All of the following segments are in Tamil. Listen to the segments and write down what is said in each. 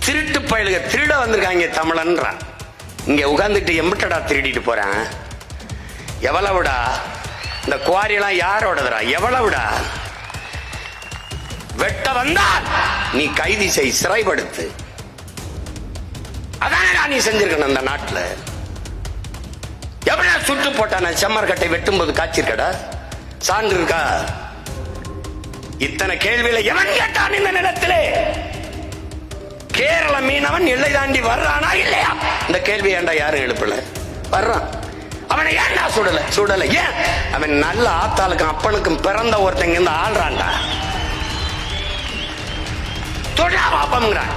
திருட்டு பயலுக திருட வந்திருக்காங்க தமிழன்றான். இங்க உட்கார்ந்துட்டு எம்பிட்டடா திருடிட்டு போறான்? எவ்வளவுடா? இந்த குவாரியெல்லாம் யாரோடதுடா? எவ்வளவுடா? வெட்ட வந்தால் நீ கைதி செய், சிறைப்படுத்து. அதானடா நீ செஞ்சிருக்கணும் அந்த நாட்டுல. எவ்வளவு சுட்டு போட்டான செம்மர்கட்டை வெட்டும் போது காய்ச்சிருக்கடா? சான்று இருக்கா? இத்தனை கேள்வியில எவன் கேட்டான் இந்த நிலத்திலே? கேரள மீனவன் எல்லை தாண்டி வர்றானா இல்லையா? இந்த கேள்வி ஏன்டா யாரும் எழுப்பல? வர்றான். அவனை ஏன்டா சுடல? சுடல. ஏன்? அவன் நல்ல ஆத்தாளுக்கும் அப்பனுக்கும் பிறந்த ஒருத்தங்க இருந்து ஆள்றான்டா. தொழா பாப்பம்ங்கிறான்.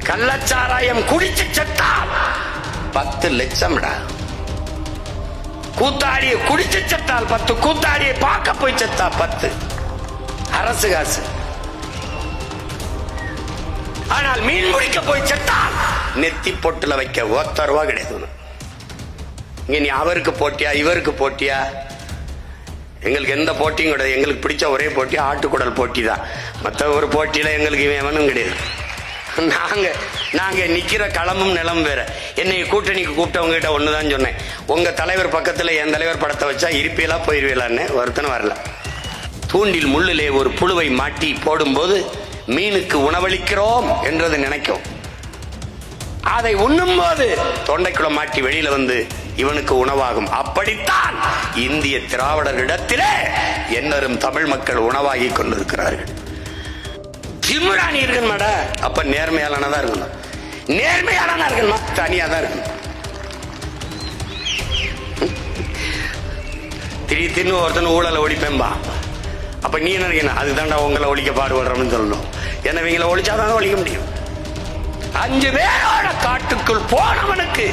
கள்ளச்சாராயம் குடிச்சு செத்தால் 10 லட்சம்டா. கூத்தாடியை குடிச்சு செத்தால் 10, கூத்தாடியை பார்க்க போய் செத்தா 10. அரசு காசு. ஆனால் மீன் முடிக்க போய் செத்தால் நெத்தி பொட்டுல வைக்க 1 ரூபா கிடையாது. இங்க நீ அவருக்கு போட்டியா இவருக்கு போட்டியா? எங்களுக்கு எந்த போட்டியும் கிடையாது. எங்களுக்கு பிடிச்ச ஒரே போட்டி ஆட்டுக்குடல் போட்டி தான். மற்ற ஒரு போட்டியில எங்களுக்கு எவனும் கிடையாது. நாங்க நிக்கிற களமும் நிலம் வேற. என்னை கூட்டணிக்கு கூப்பிட்டவங்க கிட்ட ஒண்ணுதான் சொன்னேன். உங்க தலைவர் பக்கத்துல என் தலைவர் படத்தை வச்சா இருப்பீலா போயிருவீலான்னு. ஒருத்தனும் வரல. தூண்டில் முள்ளிலே ஒரு புழுவை மாட்டி போடும்போது மீனுக்கு உணவளிக்கிறோம் என்றது நினைக்கும். அதை உண்ணும் போது தொண்டைக்குள்ள மாட்டி வெளியில வந்து இவனுக்கு உணவாகும். அப்படித்தான் இந்திய திராவிடர்களிடத்திலே என்னரும் தமிழ் மக்கள் உணவாகி கொண்டிருக்கிறார்கள். திமிராணி இருக்கணுமாடா? அப்ப நேர்மையாளனா இருக்கணும். நேர்மையாளனா இருக்கணுமா? தனியா தான் இருக்கணும். திடீர்னு ஒருத்தன் ஊழலை ஒழிப்பேன்பா. அப்ப நீ நினைக்கணும் அதுதான்டா உங்களை ஒழிக்க பாடுபடுறோம்னு சொல்லணும். ஏன்னா இவங்களை ஒழிச்சாதான் ஒழிக்க முடியும். 5 பேரோட காட்டுக்குள் போனவனுக்கு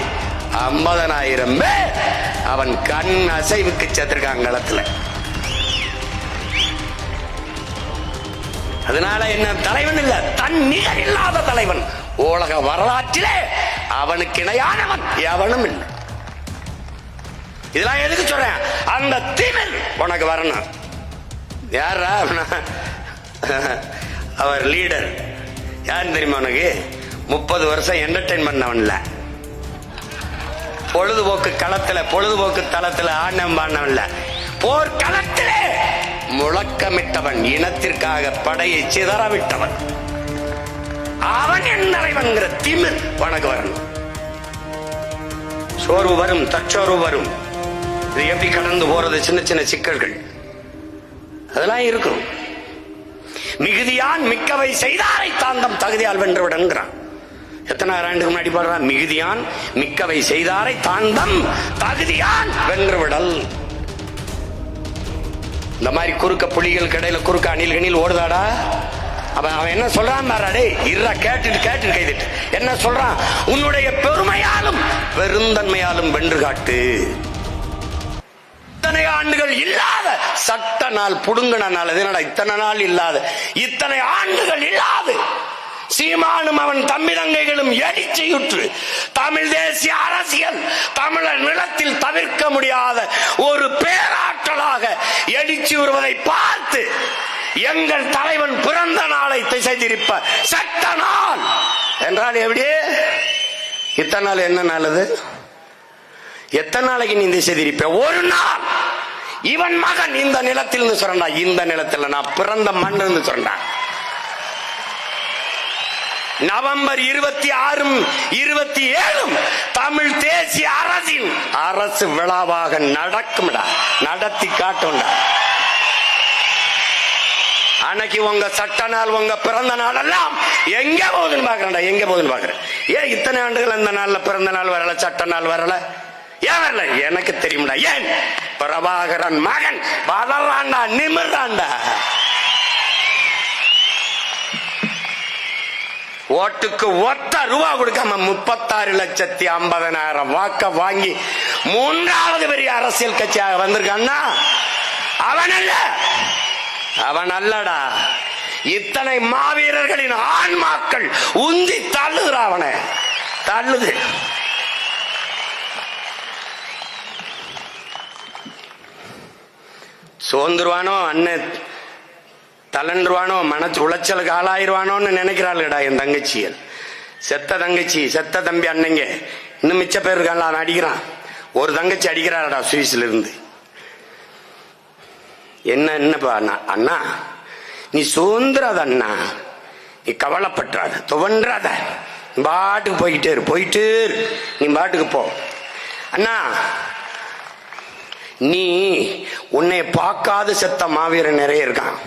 50,000 பேர் அவன் கண் அசைவுக்கு செத்துருக்காங்க களத்துல. அதனால என்ன தலைவன் இல்ல, தன் நிகர் இல்லாத தலைவன். உலக வரலாற்றிலே அவனுக்கு இணையானவன் எவனும் இல்லை. இதெல்லாம் எதுக்கு சொல்றேன்? அந்த திமிர் உனக்கு வரணும். யாரா அவர் லீடர்? யாருன்னு தெரியுமா உனக்கு? 30 வருஷம் என்டர்டைன்மெண்ட் பண்ணவன்ல, பொழுதுபோக்கு களத்துல பொழுதுபோக்கு தளத்துல ஆட்டம் பாடினவன்ல, போர்க்களத்திலே முழக்கமிட்டவன், இனத்திற்காக படையை சிதறவிட்டவன். அவன் என் தலைவன்கிற திமிர் உனக்கு வரணும். சோர்வு வரும், தற்சோர்வு வரும். இது எப்படி கடந்து போறது? சின்ன சின்ன சிக்கல்கள் அதெல்லாம் இருக்கும். மிகுதியான் மிக்கவை செய்தாரை தாந்தம் தகுதியால் வென்று விடுங்கிறான். எத்தனை ஆண்டுக்கு முன்னாடி பாடுறான்? மிகுதியான் மிக்கவை செய்தாரை தாந்தம் தகுதியான் வென்று விடல். இந்த மாதிரி குறுக்க புலிகள் கடையில குறுக்க அணில்கணில் ஓடுதாடா. அவன் என்ன சொல்றான் பாராடே? இருறா, கேட்டுட்டு கைதிட்டு என்ன சொல்றான்? உன்னுடைய பெருமையாலும் பெருந்தன்மையாலும் வென்று காட்டு. இத்தனை ஆண்டுகள் இல்லாத சட்ட நாள் புடுங்கின நாள். என்னடா இத்தனை நாள் இல்லாத, இத்தனை ஆண்டுகள் இல்லாது சீமானும் அவன் தம்பி தங்கைகளும் எழுச்சியுற்று தமிழ் தேசிய அரசியல் தமிழர் நிலத்தில் தவிர்க்க முடியாத ஒரு பேராற்றலாக எழுச்சி வருவதை பார்த்து எங்கள் தலைவன் பிறந்த நாளை திசை திருப்ப சட்ட நாள் என்றால் எப்படி? இத்தனை நாள் என்ன நாள்? அது எத்தனை நாளைக்கு நீ திசை திருப்ப? ஒரு நாள். இவன் மகன் இந்த நிலத்தில் இருந்து சொல்றா, இந்த நிலத்தில் நான் பிறந்த மண் இருந்து சொல்றா. நவம்பர் 26, 27 தமிழ் தேசிய அரசின் அரசு விழாவாக நடக்கும்டா, நடத்தி காட்டும்டா. அன்னைக்கு உங்க சட்ட நாள், உங்க பிறந்த நாள் எல்லாம் எங்க போகுதுன்னு பாக்குறேன்டா, எங்க போகுதுன்னு பாக்குறேன். ஏன் இத்தனை ஆண்டுகள் இந்த நாள்ல பிறந்த நாள் வரல, சட்ட நாள் வரல? ஏன் வரல? எனக்கு தெரியும்டா. ஏன்? பிரபாகரன் மகன் வளர்றான்டா, நிமிர்றான்டா. ஓட்டுக்கு 1 ரூபா கொடுக்காம 36,50,000 வாக்க வாங்கி 3வது பெரிய அரசியல் கட்சியாக வந்திருக்கான்னா அவன் அல்லடா. இத்தனை மாவீரர்களின் ஆன்மாக்கள் உந்தி தள்ளுகிறா, அவனை தள்ளுது. சோர்ந்துருவானோ அண்ணன் தளன்றுவானோ, மனச்சு உளைச்சலுக்கு ஆளாயிருவானோன்னு நினைக்கிறாள்டா என் தங்கச்சிகள். செத்த தங்கச்சி, செத்த தம்பி அண்ணங்க இன்னும் மிச்ச பேர் இருக்கான்ல, அவன் அடிக்கிறான். ஒரு தங்கச்சி அடிக்கிறாடா சுவிஸ்ல இருந்து. என்னப்பா அண்ணா, நீ சுதந்திராத அண்ணா, நீ கவலைப்பட்டுறாத, துவன்றாத, பாட்டுக்கு போயிட்டே இரு, நீ பாட்டுக்கு போ அண்ணா. நீ உன்னை பார்க்காத செத்த மாவீரன் நிறைய இருக்கான்,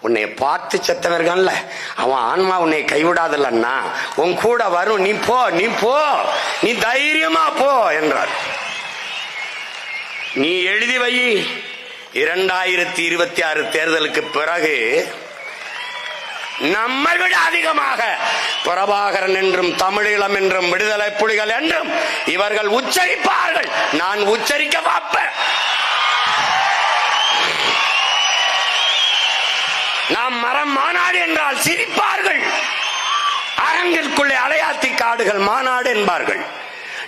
உன்னை பார்த்து செத்தவன் இருக்கான்ல, அவன் ஆன்மா உன்னை கைவிடாதல்ல அண்ணா, உன் கூட வரும், நீ போ, நீ தைரியமா போ என்றார். நீ எழுதி வை, 2026 தேர்தலுக்கு பிறகு நம்மை விட அதிகமாக பிரபாகரன் என்றும் தமிழீழம் என்றும் விடுதலை புலிகள் என்றும் இவர்கள் உச்சரிப்பார்கள். நான் உச்சரிக்க பார்ப்பேன். நாம் மரம் மாநாடு என்றால் சிரிப்பார்கள். அரங்கிற்குள்ளே அலையாத்தி காடுகள் மாநாடு என்பார்கள்.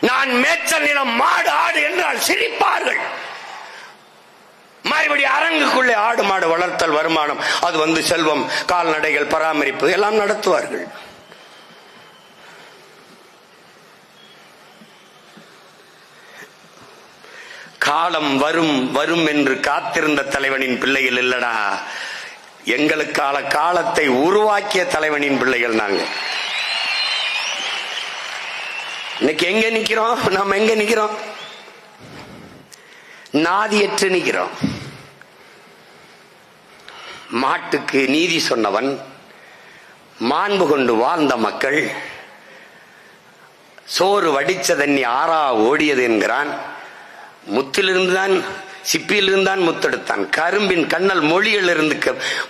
நான் மேய்ச்சல் நிலம் மாடு ஆடு என்றால் சிரிப்பார்கள். மறுபடி அரங்குக்குள்ளே ஆடு மாடு வளர்த்தல் வருமானம், அது வந்து செல்வம், கால்நடைகள் பராமரிப்பு எல்லாம் நடத்துவார்கள். காலம் வரும் வரும் என்று காத்திருந்த தலைவனின் பிள்ளைகள் இல்லடா, எங்களுக்கான காலத்தை உருவாக்கிய தலைவனின் பிள்ளைகள் நாங்க. இன்னைக்கு எங்க நிக்கிறோம்? நாம் எங்க நிக்கிறோம்? நாதியற்று நிக்கிறோம். மாட்டுக்கு நீதி சொன்னவன், மாண்பு கொண்டு வாழ்ந்த மக்கள், சோறு வடிச்ச தண்ணி ஆறா ஓடியது என்கிறான். முத்திலிருந்துதான், சிப்பியிலிருந்தான் முத்தெடுத்தான், கரும்பின் கண்ணல் மொழிகள் இருந்து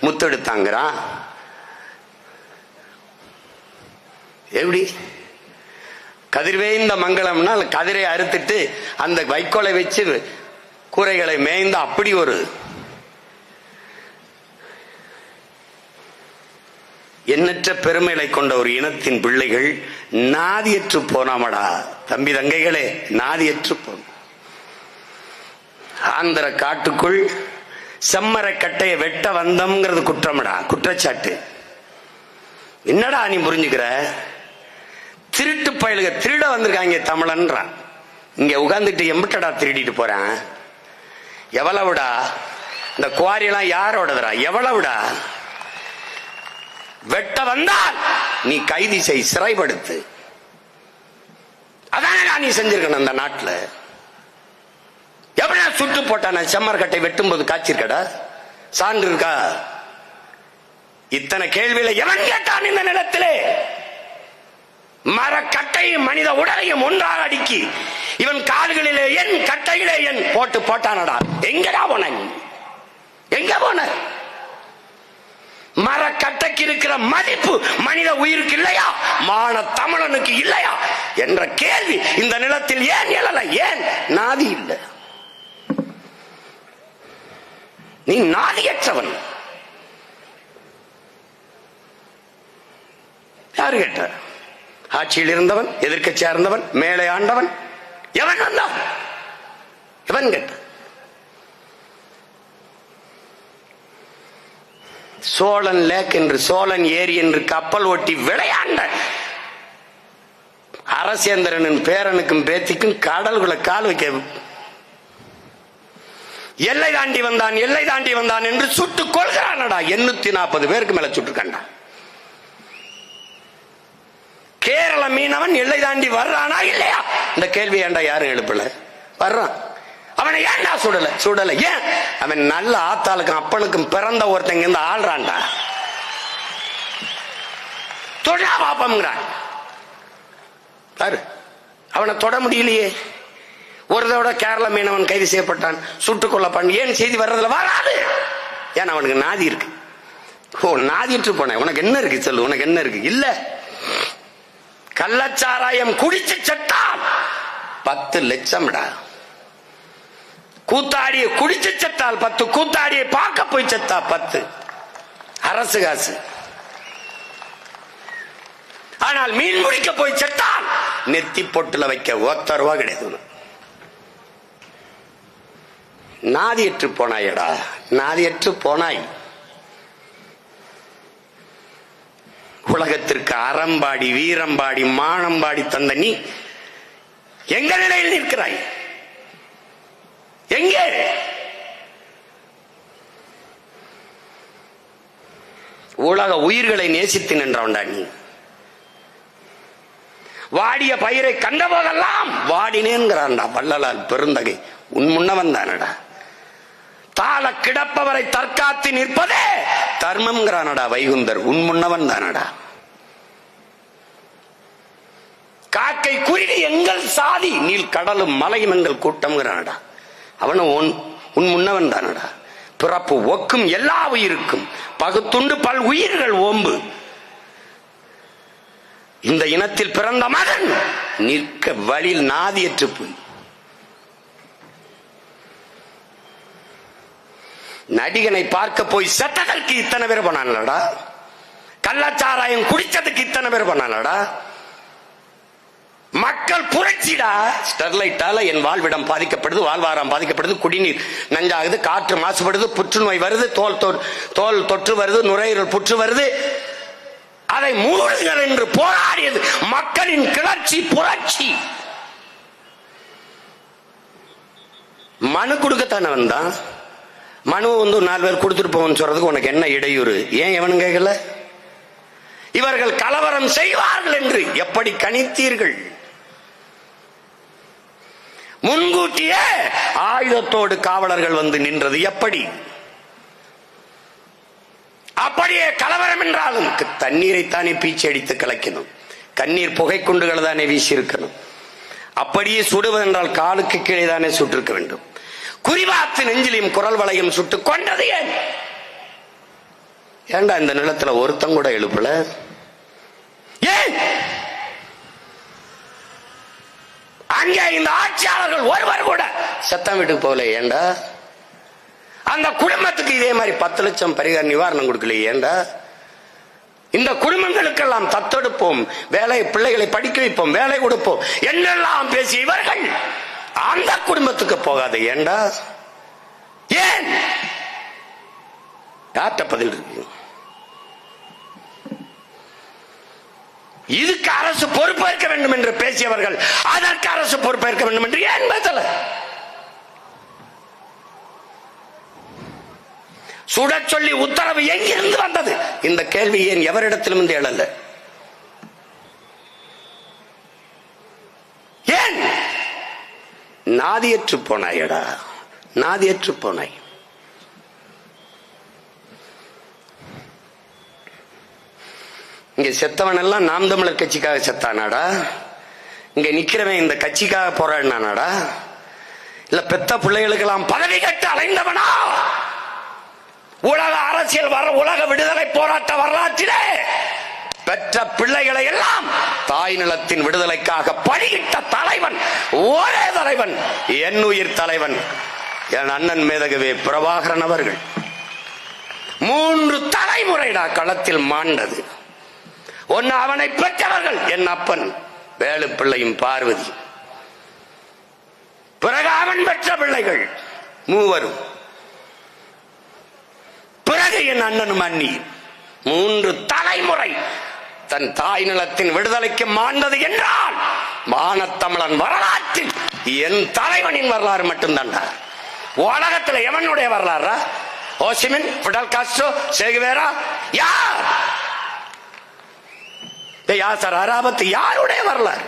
முத்தெடுத்தாங்கிறான். எப்படி கதிர்வேய்ந்த மங்களம்னா கதிரை அறுத்துட்டு அந்த வைக்கோலை வச்சு கூரைகளை மேய்ந்த அப்படி ஒரு எண்ணற்ற பெருமைகளை கொண்ட ஒரு இனத்தின் பிள்ளைகள் நாதியற்று போனாமடா தம்பி தங்கைகளே, நாதியற்று போன. ஆந்திர காட்டுக்குள் செம்மர கட்டையை வெட்ட வந்தம்ங்கிறது குற்றமடா, குற்றச்சாட்டு. என்னடா நீ புரிஞ்சுக்கிற? திருட்டு பயலுக திருட வந்திருக்காங்க தமிழன்றான். இங்க உட்கார்ந்துட்டு எம்பிட்டடா திருடிட்டு போறான்? எவ்வளவுடா? இந்த குவாரி எல்லாம் யாரோடதுடா? எவ்வளவுடா? வெட்ட வந்தால் நீ கைது செய், சிறைப்படுத்து. அதான நீ செஞ்சிருக்கணும் அந்த நாட்டுல. எவ்வளவு சுட்டு போட்டான செம்மர்கட்டை வெட்டும் போது காய்ச்சிருக்கடா? சான்று இருக்கா? இத்தனை கேள்வியில எவன் கேட்டான் இந்த நிலத்திலே? மரக்கட்டையும் மனித உடலையும் ஒன்றாக அடுக்கி இவன் கால்களிலே என் கட்டையிலே என் போட்டு போட்டானடா. எங்கடா போன? எங்க போன? மரக்கட்டைக்கு இருக்கிற மதிப்பு மனித உயிருக்கு இல்லையா? மான தமிழனுக்கு இல்லையா என்ற கேள்வி இந்த நிலத்தில் ஏன் எழல? ஏன் நாதி இல்லை? நீ நாதியற்றவன். யாரு கேட்ட? ஆட்சியில் இருந்தவன், எதிர்க்கட்சியா இருந்தவன், மேலே ஆண்டவன், எவன் வந்தான்? எவன் கேட்ட? சோழன் லேக் என்று, சோழன் ஏரி என்று கப்பல் ஓட்டி விளையாண்ட அரசேந்திரனின் பேரனுக்கும் பேத்திக்கும் கடலுக்குள்ள கால் வைக்க எல்லை தாண்டி வந்தான், எல்லை தாண்டி வந்தான் என்று சுட்டுக் கொள்கிறானடா. 840 பேருக்கு மேல சுட்டுக்கண்டா. கேரள மீனவன் எல்லை தாண்டி வர்றானா இல்லையா? இந்த கேள்வி ஏண்டா யாரும் எழுப்பல? வர்றான். அவனை ஏண்டா சுடல? சுடல. ஏன்? அவன் நல்ல ஆத்தாளுக்கும் அப்பனுக்கும் பிறந்த ஒருத்தங்க இருந்து ஆள்றான்டா. தொடா பாப்பம்ங்கிறான். அவனை தொட முடியலையே. ஒரு தடவை கேரள மீனவன் கைது செய்யப்பட்டான், சுட்டுக் கொல்லப்பட்டான். ஏன் செய்தி வர்றதுல வராது? ஏன்? அவனுக்கு நாதி இருக்கு. ஓ, நாதிட்டு போன. உனக்கு என்ன இருக்கு சொல்லு? உனக்கு என்ன இருக்கு? இல்ல. கள்ளச்சாராயம் குடிச்சு செத்தான் 10 லட்சம்டா. கூத்தாடியை குடிச்சு செத்தால் 10, கூத்தாடியை பார்க்க போய் செத்தா 10. அரசு காசு. ஆனால் மீன் முடிக்க போய் செத்தால் நெத்தி பொட்டுல வைக்க 1 ரூபா கிடையாது. நாதியற்று போனாயடா, நாதியற்று போனாய். உலகத்திற்கு அறம்பாடி வீரம்பாடி மானம்பாடி தந்த நீ எங்க நிலையில் நிற்கிறாய்? எங்கே? உலக உயிர்களை நேசித்து நின்றவன்டா நீ. வாடிய பயிரை கண்ட போதெல்லாம் வாடினேன்கிறான்டா வள்ளலால் பெருந்தகை. உன் முன்னவன் தானடா. தாள கிடப்பவரை தற்காத்து நிற்பதே தர்மம்ங்கிறானடா வைகுந்தர். உன் முன்னவன் தானடா. காக்கை குருவி எங்கள் சாதி, நீல் கடலும் மலையும் எங்கள் கூட்டம்ங்கிறானடா. அவனும் உன் முன்னவன் தானடா. பிறப்பு ஒக்கும் எல்லா உயிருக்கும் பகுத்துண்டு பல் உயிர்கள் ஓம்பு. இந்த இனத்தில் பிறந்த மகன் நிற்க வழியில் நாதியற்று போய் நடிகனை பார்க்க போய் செத்ததற்கு இத்தனை பேர் பண்ணானடா. கள்ளச்சாராயம் குடிச்சதுக்கு இத்தனை பேர் பண்ணானடா. மக்கள் புரட்சிடா. ஸ்டெர்லைட்டால என் வாழ்விடம் பாதிக்கப்படுது, வாழ்வாரம் பாதிக்கப்படுது, குடிநீர் நஞ்சாகுது, காற்று மாசுபடுது, புற்றுநோய் வருது, தோல் தொற்று வருது, நுரையீரல் புற்று வருது. அதை மூடுங்கள் என்று போராடியது மக்களின் கிளர்ச்சி புரட்சி. மனு கொடுக்கத்தானே வந்தான். மனு 4 பேர் கொடுத்துட்டு போவோம்னு சொல்றதுக்கு உனக்கு என்ன இடையூறு? ஏன் எவனும் கேட்கல? இவர்கள் கலவரம் செய்வார்கள் என்று எப்படி கணித்தீர்கள்? முன்கூட்டியே ஆயுதத்தோடு காவலர்கள் வந்து நின்றது எப்படி? அப்படியே கலவரம் என்றாலும் தண்ணீரைத்தானே பீச்சி அடித்து கலக்கணும், கண்ணீர் புகை குண்டுகள் தானே வீசி இருக்கணும். அப்படியே சுடுவதென்றால் காலுக்கு கீழே தானே சுட்டிருக்க வேண்டும். குறிவாத்து நெஞ்சிலையும் குரல் வளையும் சுட்டு கொண்டது ஏன்? ஏண்டா இந்த நிலத்துல ஒருத்தம் கூட எழுப்பல? ஏன் அங்கே இந்த ஆட்சியாளர்கள் ஒருவர் கூட சத்தம் வீட்டுக்கு போகல? ஏண்டா அந்த குடும்பத்துக்கு இதே மாதிரி 10 லட்சம் பரிகார நிவாரணம் கொடுக்கல? ஏண்டா இந்த குடும்பங்களுக்கெல்லாம் தத்தெடுப்போம், வேலை பிள்ளைகளை படிக்க வைப்போம், வேலை கொடுப்போம் என்னெல்லாம் பேசிய இவர்கள் அந்த குடும்பத்துக்கு போகாத? ஏண்டா? ஏன்? யார்கிட்ட பதில் இருக்கு? இதுக்கு அரசு பொறுப்பேற்க வேண்டும் என்று பேசியவர்கள் அதற்கு அரசு பொறுப்பேற்க வேண்டும் என்று ஏன் பேசல? சுட சொல்லி உத்தரவு எங்கிருந்து வந்தது? இந்த கேள்வி ஏன் எவரிடத்திலும் இருந்து எழல? ஏன்? நாதியற்று போனாயடா, நாதியற்று போனாய். இங்க செத்தவன் எல்லாம் நாம் தமிழர் கட்சிக்காக செத்தானாடா? இங்க நிக்கிறவன் இந்த கட்சிக்காக போராடினானாடா? இல்ல பெத்த பிள்ளைகளுக்கெல்லாம் பதவி கட்டு அலைந்தவனா? உலக அரசியல் உலக விடுதலை போராட்ட வரலாற்றிலே பெற்ற பிள்ளைகளை எல்லாம் தாய் நிலத்தின் விடுதலைக்காக பணியிட்ட தலைவன், ஒரே தலைவன், என் உயிர் தலைவன் என் அண்ணன் மேதகவே பிரபாகரன் அவர்கள். 3 தலைமுறைடா களத்தில் மாண்டது. ஒன்னு அவனை பெற்றவர்கள் என் அப்பன் வேலு பிள்ளையும் பார்வதி, பிறகு அவன் பெற்ற பிள்ளைகள் 3, பிறகு என் அண்ணனும் அண்ணியும். 3 தலைமுறை தன் தாய் நிலத்தின் விடுதலைக்கு மாண்டது என்றால் மானத்தமிழன் வரலாற்றில் என் தலைவனின் வரலாறு மட்டும்தான். உலகத்தில் எவனுடைய வரலாறா? ஓசிமின், பிடல் காஸ்ட்ரோ, சேகுவேரா, யார்? யாசர் அராபத், யாருடைய வரலாறு?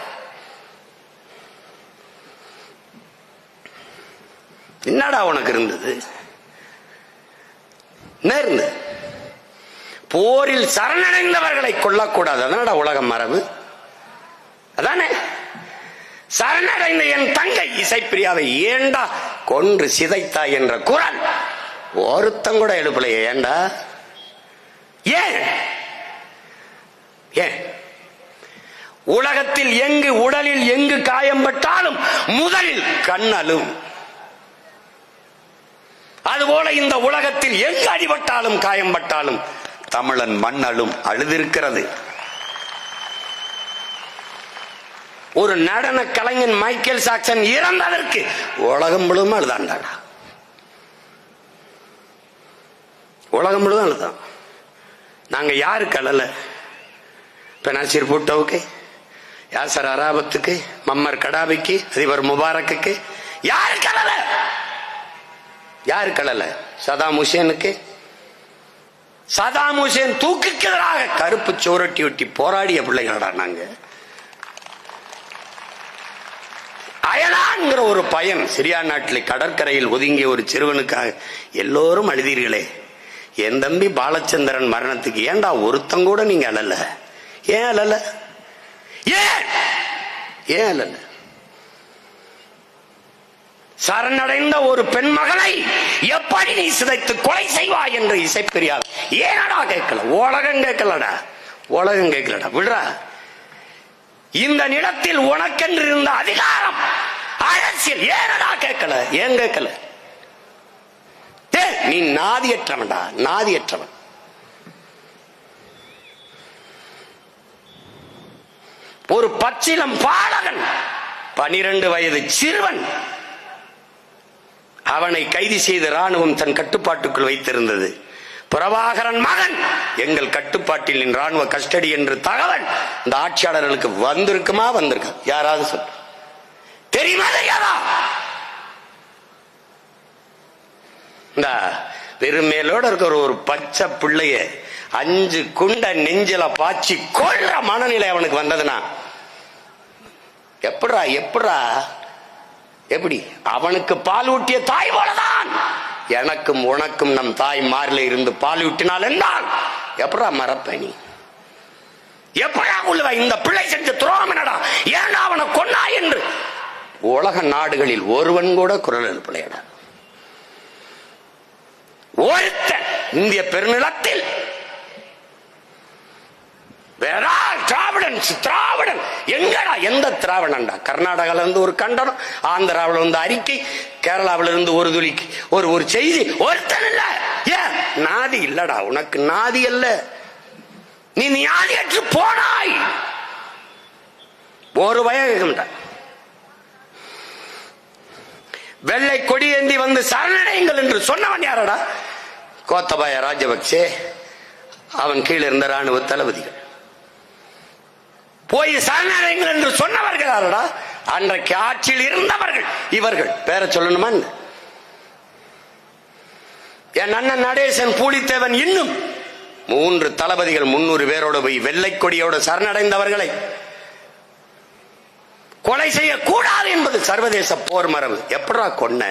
என்னடா உனக்கு இருந்தது? நேர்ந்து போரில் சரணடைந்தவர்களை கொல்லக்கூடாது, அதனடா உலக மரபு. அதானே சரணடைந்த என் தங்கை இசைப்பிரியாவை ஏண்டா கொன்று சிதைத்தாய் என்ற குரல் ஒருத்தம் கூட எழுப்பலையே. ஏண்டா? ஏன்? ஏன்? உலகத்தில் எங்கு உடலில் எங்கு காயம்பட்டாலும் முதலில் கண்ணலும். அதுபோல இந்த உலகத்தில் எங்கு அடிபட்டாலும் காயம்பட்டாலும் தமிழன் மண்ணலும் அழுதிருக்கிறது. ஒரு நடன கலைஞன் மைக்கேல் ஜாக்சன் இறந்ததற்கு உலகம் முழுவதும் அழுதாண்டாடா. உலகம் முழுவதும் அழுதான். நாங்க யாருக்கு அழல? பெனாசிர் பூட்டோவுக்கு, யாசர் அராபத்துக்கு, மம்மர் கடாபிக்கு, அதிபர் முபாரக்குக்கு யாரு கலல? யாரு கலல? சதாம் ஹுசேனுக்கு. சதாம் ஹுசேன் தூக்குக்கு எதிராக கருப்பு சோரட்டி ஒட்டி போராடிய பிள்ளைகளடா நாங்க. அயலான்கிற ஒரு பையன் சிரியா நாட்டில் கடற்கரையில் ஒதுங்கிய ஒரு சிறுவனுக்காக எல்லோரும் அழுதீர்களே. என் தம்பி பாலச்சந்திரன் மரணத்துக்கு ஏண்டா ஒருத்தங்கூட நீங்க அழல? ஏன் அழல? ஏன் அழல? சரணடைந்த ஒரு பெண் மகளை எப்படி நீ சிதைத்து கொலை செய்வாய் என்று இசைப்பெரியார் ஏனடா கேட்கல? உலகம் கேட்கலடா, உலகம் கேட்கலடா. விடுறா. இந்த நிலத்தில் உனக்கென்று இருந்த அதிகாரம், அரசியல் ஏனடா கேட்கல? ஏன் கேட்கல? நீ நாதியற்றவன்டா, நாதியற்றவன். ஒரு பச்சிலம் பாலகன், 12 வயது சிறுவன், அவனை கைது செய்த ராணுவம் தன் கட்டுப்பாட்டுக்குள் வைத்திருந்தது. பிரபாகரன் மகன் எங்கள் கட்டுப்பாட்டில் ராணுவ கஸ்டடி என்று தகவல் இந்த ஆட்சியாளர்களுக்கு வந்திருக்குமா? வந்திருக்கா? யாராவது சொல்ல தெரியுமா? தெரியாதா? இந்த பெருமேலோட இருக்கிற ஒரு பச்சை பிள்ளைய 5 குண்ட நெஞ்சில பாய்ச்சி கொள்ற மனநிலை அவனுக்கு வந்ததுன்னா எப்படா? எப்படா? எப்படி? அவனுக்கு பால் ஊட்டிய தாய் போலதான் எனக்கும் உனக்கும் நம் தாய் மாறில இருந்து பால் ஊட்டினால் என்றால் எப்படா மறப்ப? நீ எப்படா உள்ள இந்த பிள்ளை செஞ்ச துரோகம் என்னடா? ஏன்னா அவனை கொன்னா என்று உலக நாடுகளில் ஒருவன் கூட குரல் எழுப்பலையடா. ஒருத்த இந்திய பெருநிலத்தில் திராவிடன் எங்கடா? எந்த திராவிடன்டா? கர்நாடகால இருந்து ஒரு கண்டனம், ஆந்திராவில் இருந்து அறிக்கை, கேரளாவில் இருந்து ஒரு துளிக்கு ஒரு செய்தி. ஒருத்தன் இல்ல. ஏன் நாதி இல்லடா? உனக்கு நாதி அல்ல. நீ நாதியற்று போனாய். ஒரு வயது வெள்ளை கொடியேந்தி வந்து சரணடைங்கள் என்று சொன்னவன் யாரடா? கோத்தபாய ராஜபக்சே, அவன் கீழே இருந்த ராணுவ தளபதிகள். போய் சரணடைங்கள் என்று சொன்னவர்கள் யாரடா? அன்றைக்கு ஆட்சியில் இருந்தவர்கள். இவர்கள் பேரை சொல்லணுமா? என் அண்ணன் நடேசன், பூலித்தேவன், இன்னும் 3 தளபதிகள் 300 பேரோடு போய் வெள்ளை கொடியோடு சரணடைந்தவர்களை கொலை செய்யக்கூடாது என்பது சர்வதேச போர் மரபு. எப்படா கொன்ன?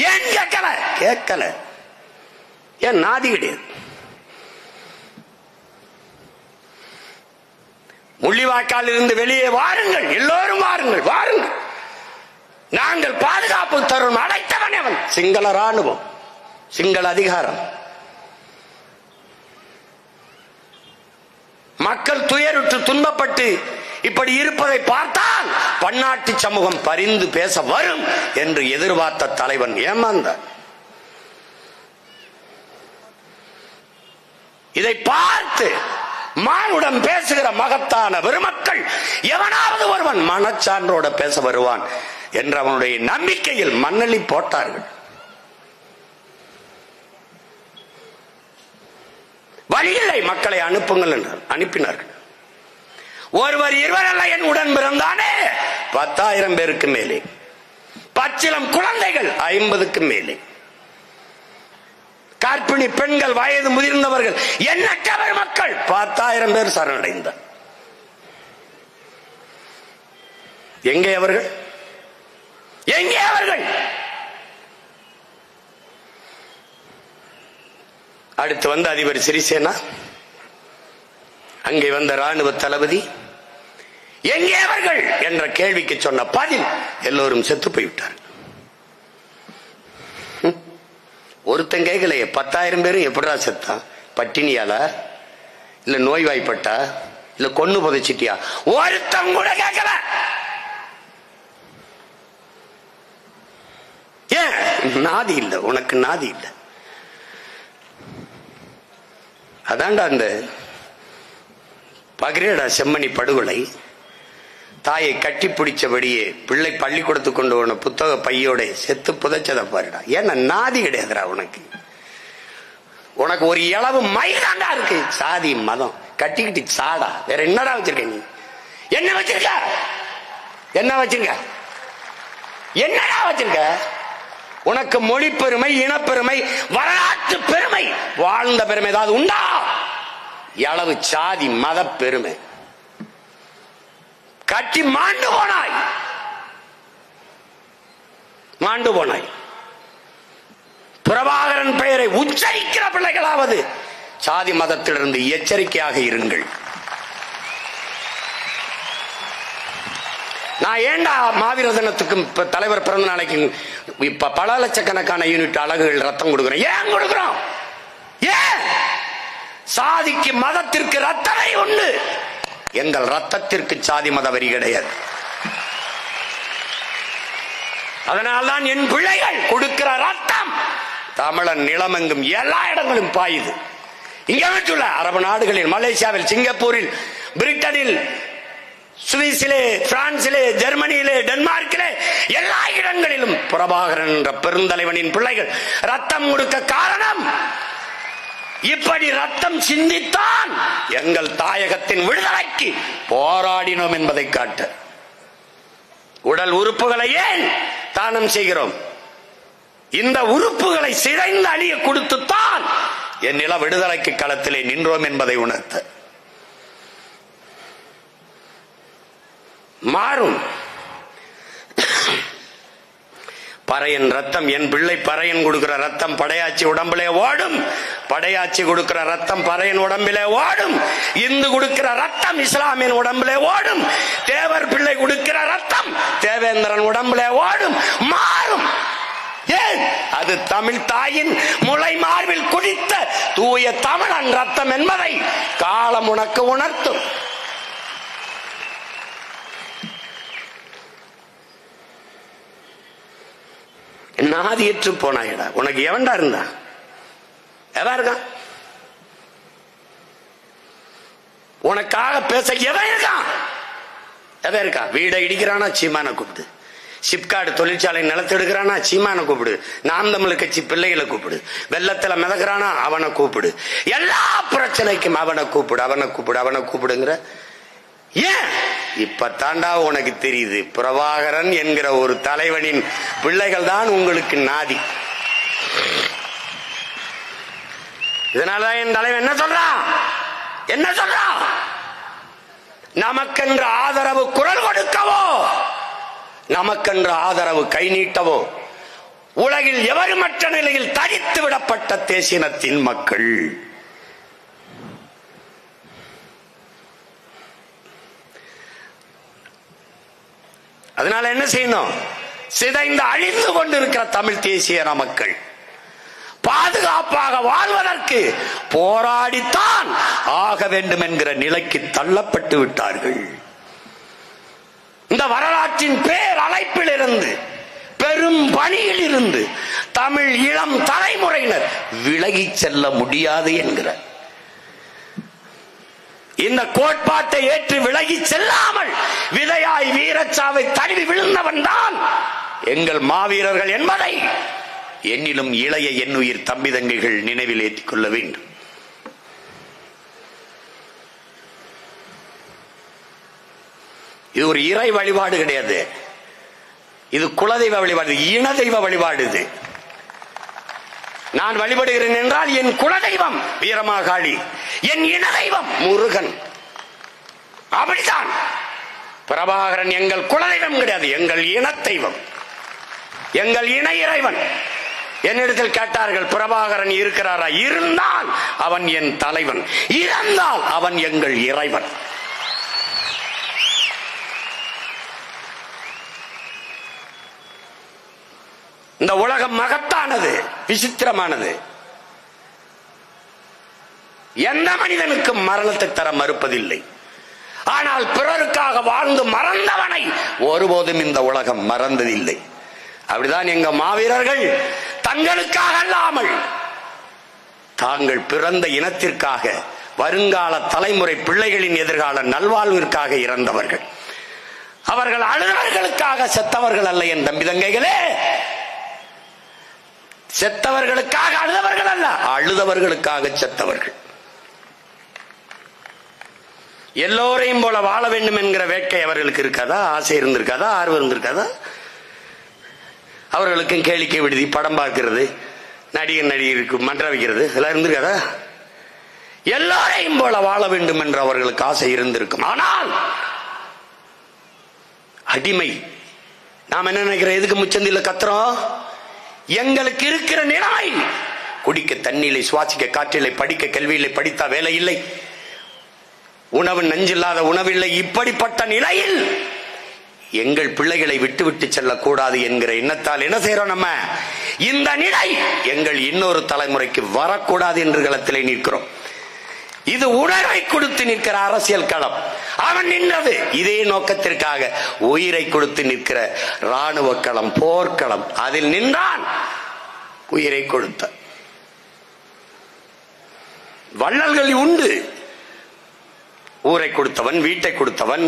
ஏன் கேட்கல? கேட்கல. ஏன் நாதி கிடையாது? முள்ளிவாய்க்கால் இருந்து வெளியே வாருங்கள், எல்லோரும் வாருங்கள், வாருங்கள், நாங்கள் பாதுகாப்பு தரும். அடைத்தவன் அவன் சிங்கள ராணுவம், சிங்கள அதிகாரம். மக்கள் துயருற்று துன்பப்பட்டு இப்படி இருப்பதை பார்த்தால் பன்னாட்டு சமூகம் பரிந்து பேச வரும் என்று எதிர்பார்த்த தலைவன் ஏமாந்தார். இதை பார்த்து மானுடன் பேசுகிற மகத்தான பெருமக்கள் எவனாவது ஒருவன் மனச்சான்றோட பேச வருவான் என்ற அவனுடைய நம்பிக்கையில் மண்ணெளி போட்டார்கள். வழியில்லை, மக்களை அனுப்புங்கள் என்றார். அனுப்பினார்கள். ஒருவர் இருவர் அல்ல, என் உடன் பிறந்தானே 10,000 பேருக்கு மேலே, பச்சிலம் குழந்தைகள் 50க்கு மேலே, கர்ப்பிணி பெண்கள், வயது முதிர்ந்தவர்கள், எண்ணற்ற மக்கள் 10,000 பேர் சரணடைந்தார். எங்கே அவர்கள்? எங்கே அவர்கள்? அடுத்து வந்த அதிபர் சிறிசேனா, அங்கே வந்த ராணுவ தளபதி, எங்கே அவர்கள் என்ற கேள்விக்கு சொன்ன பதில் எல்லோரும் செத்து போய்விட்டார். ஒருத்தன் கேட்கலையே 10,000 பேரும் எப்படா செத்தா? பட்டினியாலா, இல்ல நோய்வாய்ப்பட்டா, இல்ல கொன்னு புதைச்சிட்டியா? ஒருத்தன் கூட கேட்கல. ஏன்? நாதி இல்ல, உனக்கு நாதி இல்ல. அதான்டா அந்த பகிரேடா செம்மணி படுகொலை. தாயை கட்டி பிடிச்சபடியே பிள்ளை பள்ளிக்கூடத்துக்கு கொண்டு போன புத்தக பையோட செத்து புதைச்சத பாருடா. ஏன்னா நாதி கிடையாதுடா உனக்கு. உனக்கு ஒரு இளவு மயிலாண்டா இருக்கு. சாதி மதம் கட்டிக்கிட்டு சாடா. வேற என்னடா வச்சிருக்க நீ? என்ன வச்சிருக்க? என்ன வச்சிருக்க? என்னடா வச்சிருக்க? உனக்கு மொழி பெருமை, இனப்பெருமை, வரலாற்று பெருமை, வாழ்ந்த பெருமை ஏதாவது உண்டா? எளவு சாதி மத பெருமை. கட்டி மாண்டு போனாய், மாண்டு போனாய். பிரபாகரன் பெயரை உச்சரிக்கிற பிள்ளைகளாவது சாதி மதத்திலிருந்து எச்சரிக்கையாக இருங்கள். நான் ஏண்டா மாவீர தினத்துக்கும் தலைவர் பிறந்த நாளைக்கு இப்ப பல லட்சக்கணக்கான யூனிட் அலகுகள் ரத்தம் கொடுக்கிறோம்? ஏன் கொடுக்கிறோம்? ஏன்? சாதிக்கு மதத்திற்கு ரத்தமே உண்டு. எங்கள் ரத்தத்திற்கு சாதி மத வரி கிடையாது. அதனால்தான் என் பிள்ளைகள் கொடுக்கிற ரத்தம் தமிழன் நிலமெங்கும் எல்லா இடங்களும் பாயுது. இங்க மட்டும் அரபு நாடுகளில், மலேசியாவில், சிங்கப்பூரில், பிரிட்டனில், சுவிஸிலே, பிரான்சிலே, ஜெர்மனியிலே, டென்மார்க்கிலே, எல்லா இடங்களிலும் பிரபாகரன் என்ற பெருந்தலைவனின் பிள்ளைகள் ரத்தம் கொடுக்க காரணம் இப்படி ரத்தம் சிந்தித்தான் எங்கள் தாயகத்தின் விடுதலைக்கு போராடினோம் என்பதை காட்ட. உடல் உறுப்புகளை ஏன் தானம் செய்கிறோம்? இந்த உறுப்புகளை சிதைந்து அழிய கொடுத்துத்தான் என் நில விடுதலைக்கு களத்திலே நின்றோம் என்பதை உணர்த்த. மாறும். பறையன் ரத்தம், என் பிள்ளை பறையன் கொடுக்கிற ரத்தம் படையாச்சி உடம்பிலே ஓடும். படையாச்சி கொடுக்கிற ரத்தம் பறையன் உடம்பிலே ஓடும். இந்து கொடுக்கிற ரத்தம் இஸ்லாமியன் உடம்பிலே ஓடும். தேவர் பிள்ளை கொடுக்கிற ரத்தம் தேவேந்திரன் உடம்பிலே ஓடும். மாறும். ஏன்? அது தமிழ் தாயின் முளை மார்பில் குடித்த தூய தமிழன் ரத்தம் என்பதை காலம் உனக்கு உணர்த்தும். நாதியற்று போனாயடா. உனக்கு எவன்டா இருந்தா? எவன் இருக்கான்? உனக்காக பேச எவன் இருக்கான்? எவன் இருக்கா? வீடை இடிக்கிறானா சீமான கூப்பிடு. சிப்காடு தொழிற்சாலை நிலத்தை எடுக்கிறானா சீமான கூப்பிடு. நாம் தமிழ் கட்சி பிள்ளைகளை கூப்பிடு. வெள்ளத்துல மிதக்கிறானா அவனை கூப்பிடு. எல்லா பிரச்சனைக்கும் அவனை கூப்பிடு, அவனை கூப்பிடு, அவனை கூப்பிடுங்கிற. ஏன்? இப்ப தாண்டா உனக்கு தெரியுது, பிரபாகரன் என்கிற ஒரு தலைவனின் பிள்ளைகள் தான் உங்களுக்கு நாதி. இதனாலதான் என் தலைவன் என்ன சொல்றான்? என்ன சொல்றான்? நமக்கென்ற ஆதரவு குரல் கொடுக்கவோ, நமக்கென்ற ஆதரவு கை நீட்டவோ உலகில் எவருமற்ற நிலையில் தடித்து விடப்பட்ட தேசியனத்தின் மக்கள். அதனால என்ன செய்யணும்? சிதைந்து அழிந்து கொண்டிருக்கிற தமிழ் தேசிய மக்கள் பாதுகாப்பாக வாழ்வதற்கு போராடித்தான் ஆக வேண்டும் என்கிற நிலைக்கு தள்ளப்பட்டு விட்டார்கள். இந்த வரலாற்றின் பேர் அழைப்பில் இருந்து, பெரும் பணியில் இருந்து தமிழ் இளம் தலைமுறையினர் விலகி செல்ல முடியாது என்கிற இந்த கோட்பாட்டை ஏற்று விலகி செல்லாமல் விதையாய் வீரச்சாவை தழுவி விழுந்தவன் தான் எங்கள் மாவீரர்கள் என்பதை என்னிலும் இளைய என்னுயிர் தம்பி தங்கைகள் நினைவில் ஏற்றிக் கொள்ள வேண்டும். இது ஒரு இறை வழிபாடு கிடையாது. இது குலதெய்வ வழிபாடு, இன தெய்வ வழிபாடு. இது நான் வழிபடுகிறேன் என்றால் என் குலதெய்வம் வீரமாகாளி, என் இன தெய்வம் முருகன். அப்படித்தான். பிரபாகரன் எங்கள் குலதெய்வம் கிடையாது, எங்கள் இன தெய்வம், எங்கள் இன இறைவன். என்னிடத்தில் கேட்டார்கள், பிரபாகரன் இருக்கிறாரா? இருந்தால் அவன் என் தலைவன், இறந்தால் அவன் எங்கள் இறைவன். இந்த உலகம் மகத்தானது, விசித்திரமானது. எந்த மனிதனுக்கும் மரணத்தை தர மறுப்பதில்லை. ஆனால் பிறருக்காக வாழ்ந்து மறந்தவனை ஒருபோதும் இந்த உலகம் மறந்ததில்லை. அப்படிதான் எங்க மாவீரர்கள் தங்களுக்காக அல்லாமல் தாங்கள் பிறந்த இனத்திற்காக, வருங்கால தலைமுறை பிள்ளைகளின் எதிர்கால நல்வாழ்விற்காக இறந்தவர்கள். அவர்கள் அழுதவர்களுக்காக செத்தவர்கள் அல்ல என் தம்பி தங்கைகளே. செத்தவர்களுக்காக அழுதவர்கள் அல்ல, அழுதவர்களுக்காக செத்தவர்கள். எல்லோரையும் போல வாழ வேண்டும் என்கிற வேட்கை அவர்களுக்கு இருக்காதா? ஆசை இருந்திருக்காதா? ஆர்வம் இருந்திருக்காதா? அவர்களுக்கும் கேளிக்கை விடுதி, படம் பார்க்கிறது, நடிகருக்கு மன்ற வைக்கிறது இதெல்லாம் இருந்திருக்காதா? எல்லாரையும் போல வாழ வேண்டும் என்று அவர்களுக்கு ஆசை இருந்திருக்கும். ஆனால் அடிமை. நாம் என்ன நினைக்கிறோம்? எதுக்கு முச்சந்தில கத்துறோம்? எங்களுக்கு இருக்கிற நிலை, குடிக்க தண்ணீரை, சுவாசிக்க காற்றில்லை, படிக்க கல்வியில்லை, படித்தா வேலை இல்லை, உணவு நஞ்சில்லாத உணவில்லை. இப்படிப்பட்ட நிலையில் எங்கள் பிள்ளைகளை விட்டு விட்டு செல்லக்கூடாது என்கிற எண்ணத்தால் என்ன செய்யறோம்? நம்ம இந்த நிலை எங்கள் இன்னொரு தலைமுறைக்கு வரக்கூடாது என்று களத்திலே நிற்கிறோம். இது உணர்வை கொடுத்து நிற்கிற அரசியல் களம். அவன் நின்றது இதே நோக்கத்திற்காக. உயிரை கொடுத்து நிற்கிற ராணுவ களம், போர்க்களம். அதில் நின்றான், உயிரை கொடுத்த வள்ளல்கள் உண்டு. ஊரை கொடுத்தவன், வீட்டை கொடுத்தவன்,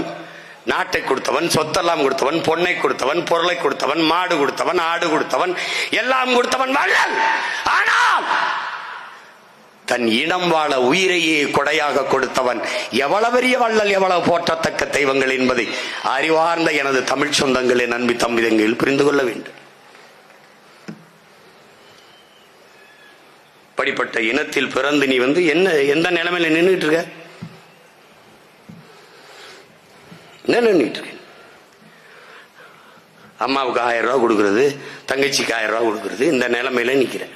நாட்டை கொடுத்தவன், சொத்தெல்லாம் கொடுத்தவன், பொன்னை கொடுத்தவன், பொருளை கொடுத்தவன், மாடு கொடுத்தவன், ஆடு கொடுத்தவன், எல்லாம் கொடுத்தவன் வள்ளல். ஆனால் தன் இனம் வாழ உயிரையே கொடையாக கொடுத்தவன் எவ்வளவு பெரிய வள்ளல், எவ்வளவு போற்றத்தக்க தெய்வங்கள் என்பதை அறிவார்ந்த எனது தமிழ் சொந்தங்களே, நம்பி தம்பிதங்கள் புரிந்து கொள்ள வேண்டும். அப்படிப்பட்ட இனத்தில் பிறந்து நீ என்ன எந்த நிலைமையில நின்றுட்டு இருக்க? அம்மாவுக்கு 1000 ரூபாய் கொடுக்கறது, தங்கச்சிக்கு 1000 ரூபாய் கொடுக்கறது, இந்த நிலைமையில நிக்கிறேன்.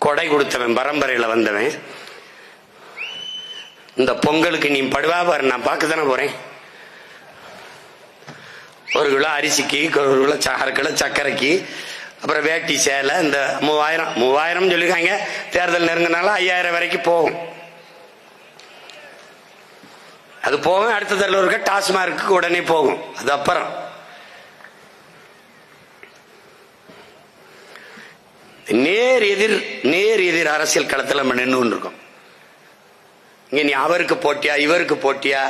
கொடை கொடுத்தவன், பரம்பரையில வந்தவன். இந்த பொங்கலுக்கு நீ படுவா பாரு, நான் பார்க்க தானே போறேன். 1 கிலோ அரிசிக்கு, 1 கிலோ 1/2 கிலோ சர்க்கரைக்கு, அப்புறம் வேட்டி சேலை, இந்த 3000 சொல்லிருக்காங்க. தேர்தல் நெருங்கினால 5000 வரைக்கும் போகும். அது போகும். அடுத்த தடவை இருக்க டாஸ்மார்க்கு உடனே போகும். அது அப்புறம் நேர் எதிர் அரசியல் களத்தில் நம்ம நின்று இருக்கோம். இங்க நீ அவருக்கு போட்டியா, இவருக்கு போட்டியா?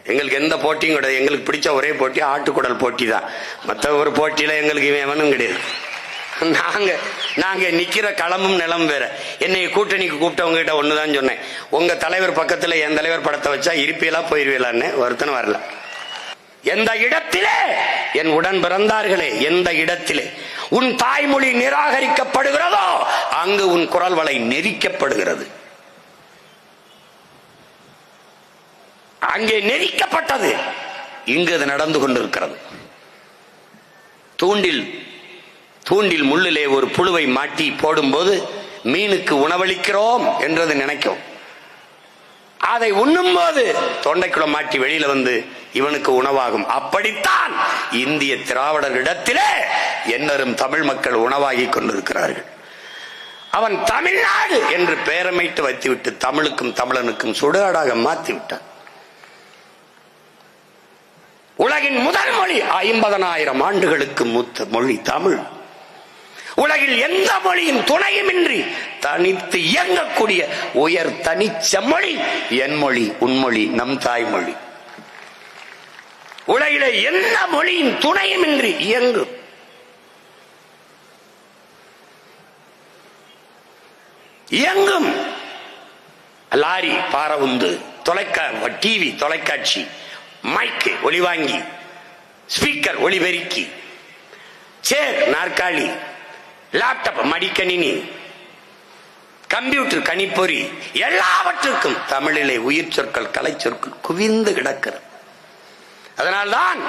எங்களுக்கு எந்த போட்டியும் கிடையாது. எங்களுக்கு பிடிச்ச ஒரே போட்டி ஆட்டுக்குடல் போட்டி தான். மற்ற ஒரு போட்டியில எங்களுக்கு வேணும் கிடையாது. நாங்க நிக்கிற களமும் நிலம் வேற. என்னை கூட்டணிக்கு கூப்பிட்டவங்க கிட்ட ஒண்ணுதான் சொன்னேன், உங்க தலைவர் பக்கத்துல என் தலைவர் படத்தை வச்சா இருப்பீலா போயிருவீலான்னு. ஒருத்தன் வரல. எந்த இடத்திலே என் உடன் பிறந்தார்களே, எந்த இடத்திலே உன் தாய்மொழி நிராகரிக்கப்படுகிறதோ அங்கு உன் குரல் வளை நெரிக்கப்படுகிறது. அங்கே நெரிக்கப்பட்டது, இங்கு அது நடந்து கொண்டிருக்கிறது. தூண்டில் முள்ளிலே ஒரு புழுவை மாட்டி போடும்போது மீனுக்கு உணவளிக்கிறோம் என்றது நினைக்கும். அதை உண்ணும் போது தொண்டைக்குள்ள மாட்டி வெளியில வந்து இவனுக்கு உணவாகும். அப்படித்தான் இந்திய திராவிடர்களிடத்திலே என்னரும் தமிழ் மக்கள் உணவாகி கொண்டிருக்கிறார்கள். அவன் தமிழ்நாடு என்று பெயரமைத்து வைத்துவிட்டு தமிழுக்கும் தமிழனுக்கும் சுடுகாடாக மாற்றிவிட்டான். உலகின் முதல் மொழி 50,000 ஆண்டுகளுக்கு மூத்த மொழி தமிழ். உலகில் எந்த மொழியின் துணையுமின்றி தனித்து இயங்கக்கூடிய உயர் தனிச்ச மொழி என் மொழி, உன்மொழி, நம் தாய்மொழி. உலகிலே எந்த மொழியின் துணையுமின்றி இயங்கும் லாரி, பாரவுந்து, டிவி, தொலைக்காட்சி, மைக்கு, ஒலிவாங்கி, ஸ்பீக்கர், ஒலிபெருக்கி, சேர், நாற்காலி, லேப்டாப், மடிக்கணினி, கம்ப்யூட்டர், கணிப்பொறி, எல்லாவற்றுக்கும் தமிழிலே உயிர் சொற்கள், கலை சொற்கள் குவிந்து கிடக்கிறது. அதனால்தான்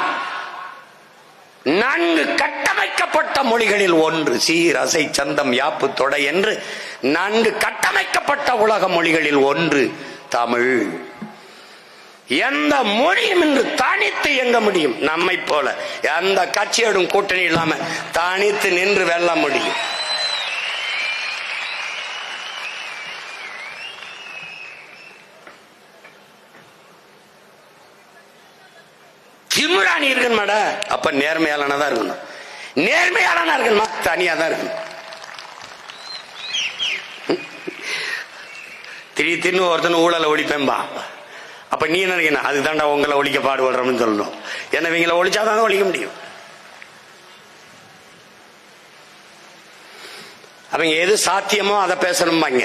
நன்கு கட்டமைக்கப்பட்ட மொழிகளில் ஒன்று சீர், அசை, சந்தம், யாப்பு, தொடை என்று நன்கு கட்டமைக்கப்பட்ட உலக மொழிகளில் ஒன்று தமிழ். எந்த மொழியும் இன்று தனித்து இயங்க முடியும். நம்மை போல எந்த கட்சியோடும் கூட்டணி இல்லாம தனித்து நின்று வெல்ல முடியும். திமுறாணி இருக்கணுமாடா, அப்ப நேர்மையாளனா இருக்கணும். நேர்மையாளனா இருக்கணுமா, தனியா தான் இருக்கணும். திடீர்னு ஒருத்தன் ஊழலை ஒழிப்பேன்பா, அப்ப நீ நினைக்கணும் அதுதான்டா உங்களை ஒழிக்க பாடுபடுறோம்னு சொல்லணும். ஏன்னா இவங்களை ஒழிச்சாதான் ஒழிக்க முடியும். அவங்க எது சாத்தியமோ அதை பேசணும்பாங்க.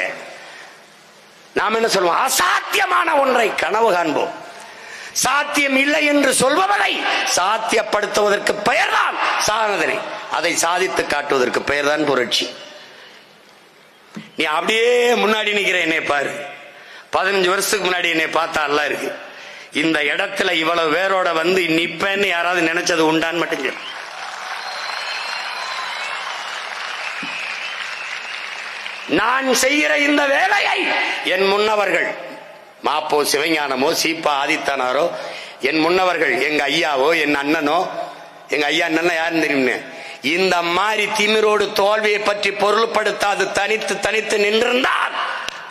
நாம் என்ன சொல்வோம்? அசாத்தியமான ஒன்றை கனவு காண்போம். சாத்தியம் இல்லை என்று சொல்பவரை சாத்தியப்படுத்துவதற்கு பெயர்தான் சாதனை. அதை சாதித்து காட்டுவதற்கு பெயர்தான் புரட்சி. நீ அப்படியே முன்னாடி நிக்கிற என்னை பாரு. 15 வருஷத்துக்கு முன்னாடி என்னை பார்த்தா நல்லா இருக்கு. இந்த இடத்துல இவ்வளவு பேரோட வந்து நிப்பேன்னு யாராவது நினைச்சது உண்டான்னு மட்டும் சொல்லு. நான் செய்கிற இந்த வேலையை என் முன்னவர்கள் மாப்போ சிவஞானமோ சீப்பா ஆதித்தனாரோ, என் முன்னவர்கள் எங்க ஐயாவோ என் அண்ணனோ, எங்க ஐயா அண்ணன் யாருன்னு தெரியுமே, இந்த மாதிரி திமிரோடு தோல்வியை பற்றி பொருள்படுத்தாது தனித்து தனித்து நின்றிருந்தால்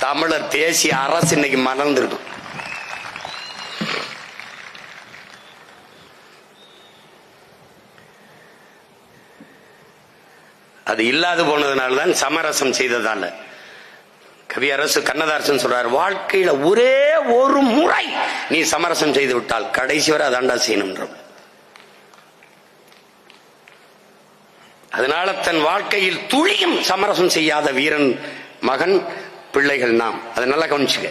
தமிழர் தேசிய அரசு இன்னைக்கு மறந்துடும். அது இல்லாது போனதுனால்தான் சமரசம் செய்ததால கவியரசு கண்ணதாசன் சொல்றார், வாழ்க்கையில ஒரே ஒரு முறை நீ சமரசம் செய்து விட்டால் கடைசி வரை அதாண்டா செய்யணும். அதனால தன் வாழ்க்கையில் துளியும் சமரசம் செய்யாத வீரன் மகன் பிள்ளைகள் நாம். அதை நல்லா கவனிச்சுக்க.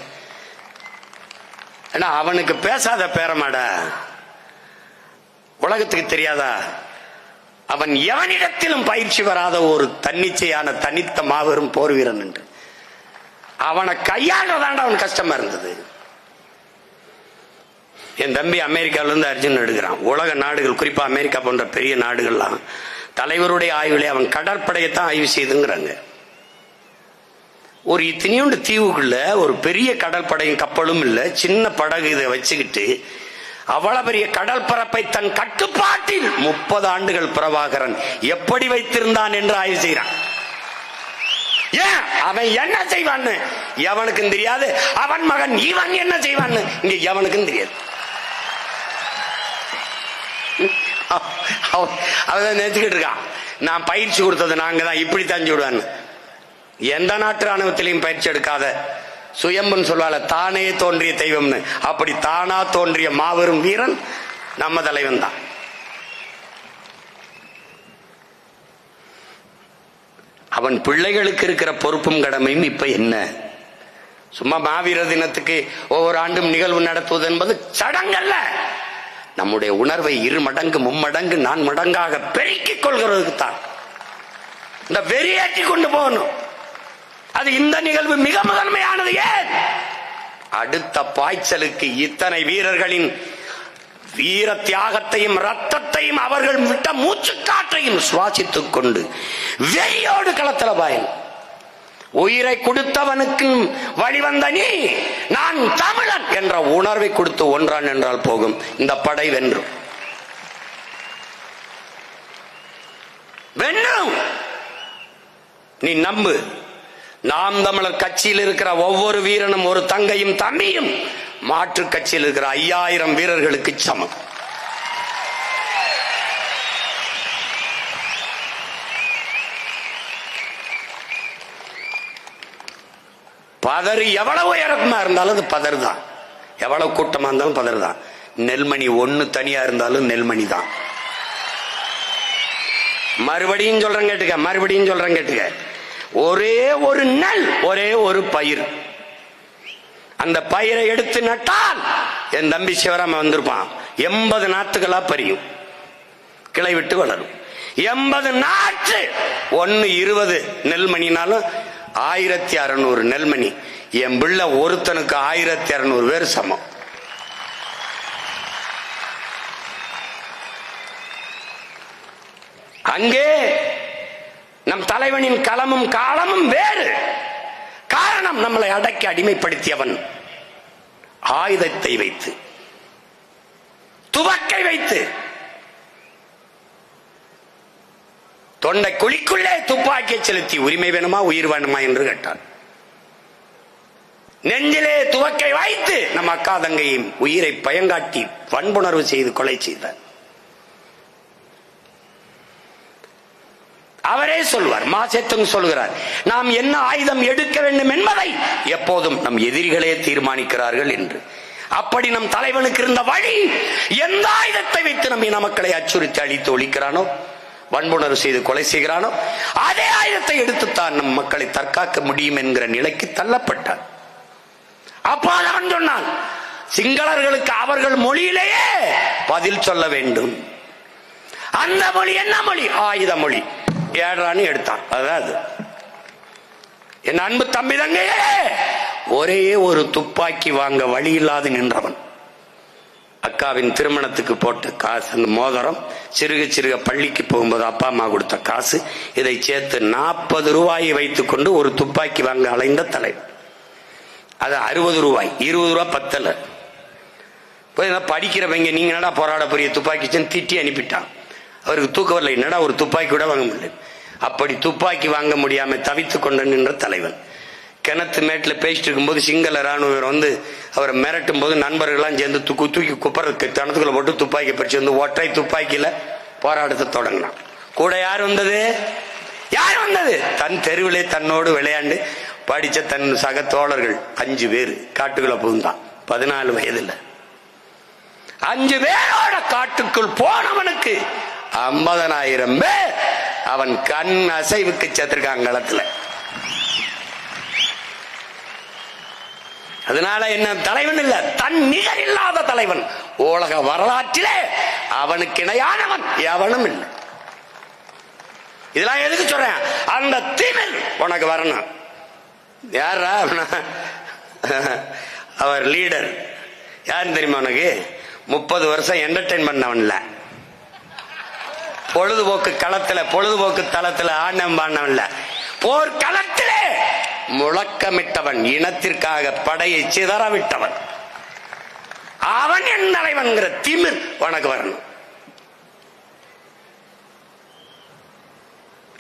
ஏன்னா அவனுக்கு பேசாத பேரமாடா, உலகத்துக்கு தெரியாதா, அவன் எவனிடத்திலும் பயிற்சி வராத ஒரு தன்னிச்சையான தனித்த மாபெரும் போர் வீரன் என்று அவனை கையாளதாண்ட அவன் கஷ்டமா இருந்தது. என் தம்பி அமெரிக்காவில இருந்து அர்ஜுன் எடுக்கிறான். உலக நாடுகள் குறிப்பா அமெரிக்கா போன்ற பெரிய நாடுகள்லாம் தலைவருடைய ஆய்வுல அவன் கடற்படையத்தான் ஆய்வு செய்துங்கிறாங்க. ஒரு இத்தனையோண்டு தீவுக்குள்ள ஒரு பெரிய கடற்படையும் கப்பலும் இல்ல, சின்ன படகு இதை வச்சுக்கிட்டு அவ்வளவு பெரிய கடல் பரப்பை தன் கட்டுப்பாட்டில் 30 ஆண்டுகள் பிரபாகரன் எப்படி வைத்திருந்தான் என்று ஆய்வு செய்கிறான். ஏன் அவன் என்ன செய்வான்னு எவனுக்கும் தெரியாது, அவன் மகன் இவன் என்ன செய்வான்னு இங்க எவனுக்கும் தெரியாது. அவன் நினைச்சுக்கிட்டு இருக்கான், நான் பயிற்சி கொடுத்தது நாங்க தான், இப்படி தஞ்சு விடுவான்னு. எந்த நாட்டு ராணுவத்திலையும் பயிற்சி எடுக்காத சுயம்புன்னு சொல்வால, தானே தோன்றிய தெய்வம்னு, அப்படி தானா தோன்றிய மாபெரும் வீரன் நம்ம தலைவன் தான். அவன் பிள்ளைகளுக்கு இருக்கிற பொறுப்பும் கடமையும் இப்ப என்ன? சும்மா மாவீரர் தினத்துக்கு ஒவ்வொரு ஆண்டும் நிகழ்வு நடத்துவது என்பது சடங்கல்ல. நம்முடைய உணர்வை 2 மடங்கு 3 மடங்கு 4 மடங்காக பெருக்கிக் கொள்கிறதுக்கு தான் இந்த வெறியாற்றி கொண்டு போகணும். அது இந்த நிகழ்வு மிக முதன்மையானது. ஏன் அடுத்த பாய்ச்சலுக்கு இத்தனை வீரர்களின் வீர தியாகத்தையும் ரத்தத்தையும் அவர்கள் விட்ட மூச்சு காற்றையும் சுவாசித்துக் கொண்டு வெறியோடு களத்தல பாயன். உயிரை கொடுத்தவனுக்கு வழிவந்த நீ நான் தமிழன் என்ற உணர்வை கொடுத்து ஒன்றான் என்றால் போகும், இந்த படை வென்றும். வென்றும் நீ நம்பு. நாம் தமிழர் கட்சியில் இருக்கிற ஒவ்வொரு வீரனும் ஒரு தங்கையும் தம்பியும் மாற்று கட்சியில் இருக்கிற 5000 வீரர்களுக்கு சமம். பதறு எவ்வளவு உயரமா இருந்தாலும் அது பதறு தான், எவ்வளவு கூட்டமா இருந்தாலும் பதறு தான். நெல்மணி 1 தனியா இருந்தாலும் நெல்மணி தான். மறுபடியும் சொல்றேன் கேட்டுக்க, மறுபடியும் சொல்றேன் கேட்டுக்க. ஒரே ஒரு நெல், ஒரே ஒரு பயிர், அந்த பயிரை எடுத்து நட்டால் என் தம்பி சிவராம வந்திருப்பான், 80 நாத்துகளா பறியும், கிளை விட்டு வளரும். 80 நாற்று 1 20 நெல்மணினாலும் 1600 நெல்மணி. என் பிள்ளை ஒருத்தனுக்கு 1600 பேர் சமம். அங்கே நம் தலைவனின் களமும் காலமும் வேறு. காரணம், நம்மளை அடக்கி அடிமைப்படுத்தியவன் ஆயுதத்தை வைத்து, துவக்கை வைத்து, தொண்டை குழிக்குள்ளே துப்பாக்கி செலுத்தி உரிமை வேணுமா உயிர் வேணுமா என்று கேட்டான். நெஞ்சிலே துவக்கை வைத்து நம் அக்கா தங்கையும் உயிரை பயங்காட்டி வன்புணர்வு செய்து கொலை செய்தார். அவரே சொல்வார், மாசேத்தன் சொல்கிறார், நாம் என்ன ஆயுதம் எடுக்க வேண்டும் என்பதை எப்போதும் நம் எதிரிகளே தீர்மானிக்கிறார்கள் என்று. அப்படி நம் தலைவனுக்கு இருந்த வழி, எந்த ஆயுதத்தை வைத்து நம் இன மக்களை அச்சுறுத்தி அழித்து ஒழிக்கிறானோ, வன்புணர்வு செய்து கொலை செய்கிறானோ, அதே ஆயுதத்தை எடுத்துத்தான் நம் மக்களை தற்காக்க முடியும் என்கிற நிலைக்கு தள்ளப்பட்டார். அப்போது அவன் சொன்னான், சிங்களர்களுக்கு அவர்கள் மொழியிலேயே பதில் சொல்ல வேண்டும். அந்த மொழி என்ன மொழி? ஆயுத மொழி. ஏறான்னு எடுத்தான். அதாவது என் அன்பு தம்பி தங்கையே, ஒரே ஒரு துப்பாக்கி வாங்க வழி இல்லாது நின்றவன். அக்காவின் திருமணத்துக்கு போட்ட காசு, அந்த மோதிரம், சிறுக சிறுக பள்ளிக்கு போகும்போது அப்பா அம்மா கொடுத்த காசு, இதை சேர்த்து 40 ரூபாயை வைத்துக் கொண்டு ஒரு துப்பாக்கி வாங்க அலைந்த தலைவர். அது 60 ரூபாய், 20 ரூபாய் பத்தல. படிக்கிறவங்க நீங்க என்னடா போராட பெரிய துப்பாக்கிச்சுன்னு திட்டி அனுப்பிட்டான். அவருக்கு தூக்க வரல, என்னடா ஒரு துப்பாக்கி கூட வாங்க முடியல. அப்படி துப்பாக்கி வாங்க முடியாம தவித்துக் கொண்டு நின்ற தலைவன். கிணத்து மேட்டில் பேசிட்டு இருக்கும்போது சிங்கள ராணுவர் வந்து அவரை மிரட்டும் போது நண்பர்கள்லாம் சேர்ந்து தூக்கி குப்பறதுக்கு தனத்துக்குள்ள போட்டு துப்பாக்கி பறிச்சு வந்து ஒற்றை துப்பாக்கியில போராட்டத்தை தொடங்கினான். கூட யார் வந்தது? யார் வந்தது? தன் தெருவிலே தன்னோடு விளையாண்டு படிச்ச தன் சக தோழர்கள் 5 பேர் காட்டுக்குள்ள புகுந்தான். 14 வயதுல 5 பேரோட காட்டுக்குள் போனவனுக்கு 50,000 பேர் அவன் கண் அசைவுக்கு செத்துருக்கான் களத்துல. அதனால என்ன தலைவன் இல்ல, தன் நிகர் இல்லாத தலைவன். உலக வரலாற்றிலே அவனுக்கு இணையானவன் எவனும் இல்லை. இதெல்லாம் எதுக்கு சொல்றேன்? அந்த திமிர் உனக்கு வரணும். யாரா அவர் லீடர் யாருன்னு தெரியுமா உனக்கு? 30 வருஷம் என்டர்டைன் பண்ணவன்ல, பொழுதுபோக்கு களத்துல பொழுதுபோக்கு தளத்துல ஆண்டம் பாண்டவன்ல, போர்க்களத்திலே முழக்கமிட்டவன், இனத்திற்காக படையை சிதறவிட்டவன். அவன் என் தலைவன்கிற திமிர் உனக்கு வரணும்.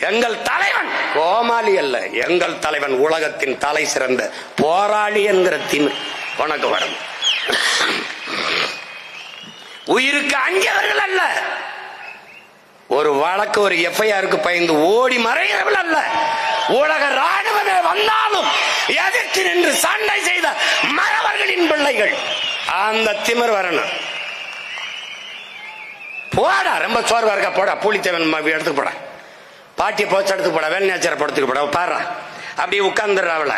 எங்கள் தலைவன் கோமாளி அல்ல, எங்கள் தலைவன் உலகத்தின் தலை சிறந்த போராளி என்கிற திமிர் உனக்கு வரணும். உயிருக்கு அஞ்சவர்கள் அல்ல, ஒரு வழக்கு ஒரு எஃப்ஐஆருக்கு பயந்து ஓடி மறைகிறவர்கள் அல்ல, உலக ராணுவமே வந்தாலும் எதிர்த்து நின்று சண்டை செய்த மறவர்களின் பிள்ளைகள். அந்த திமிர் வரணும். போடா, ரொம்ப சோர்வா இருக்கா, போடா பூலித்தேவன் எடுத்துக்கு போட, பாட்டியை போச்சு எடுத்துக்கு போட, வேலையாச்சார படத்துக்கு போட, பாரு அப்படி உட்கார்ந்துடுற அவளை.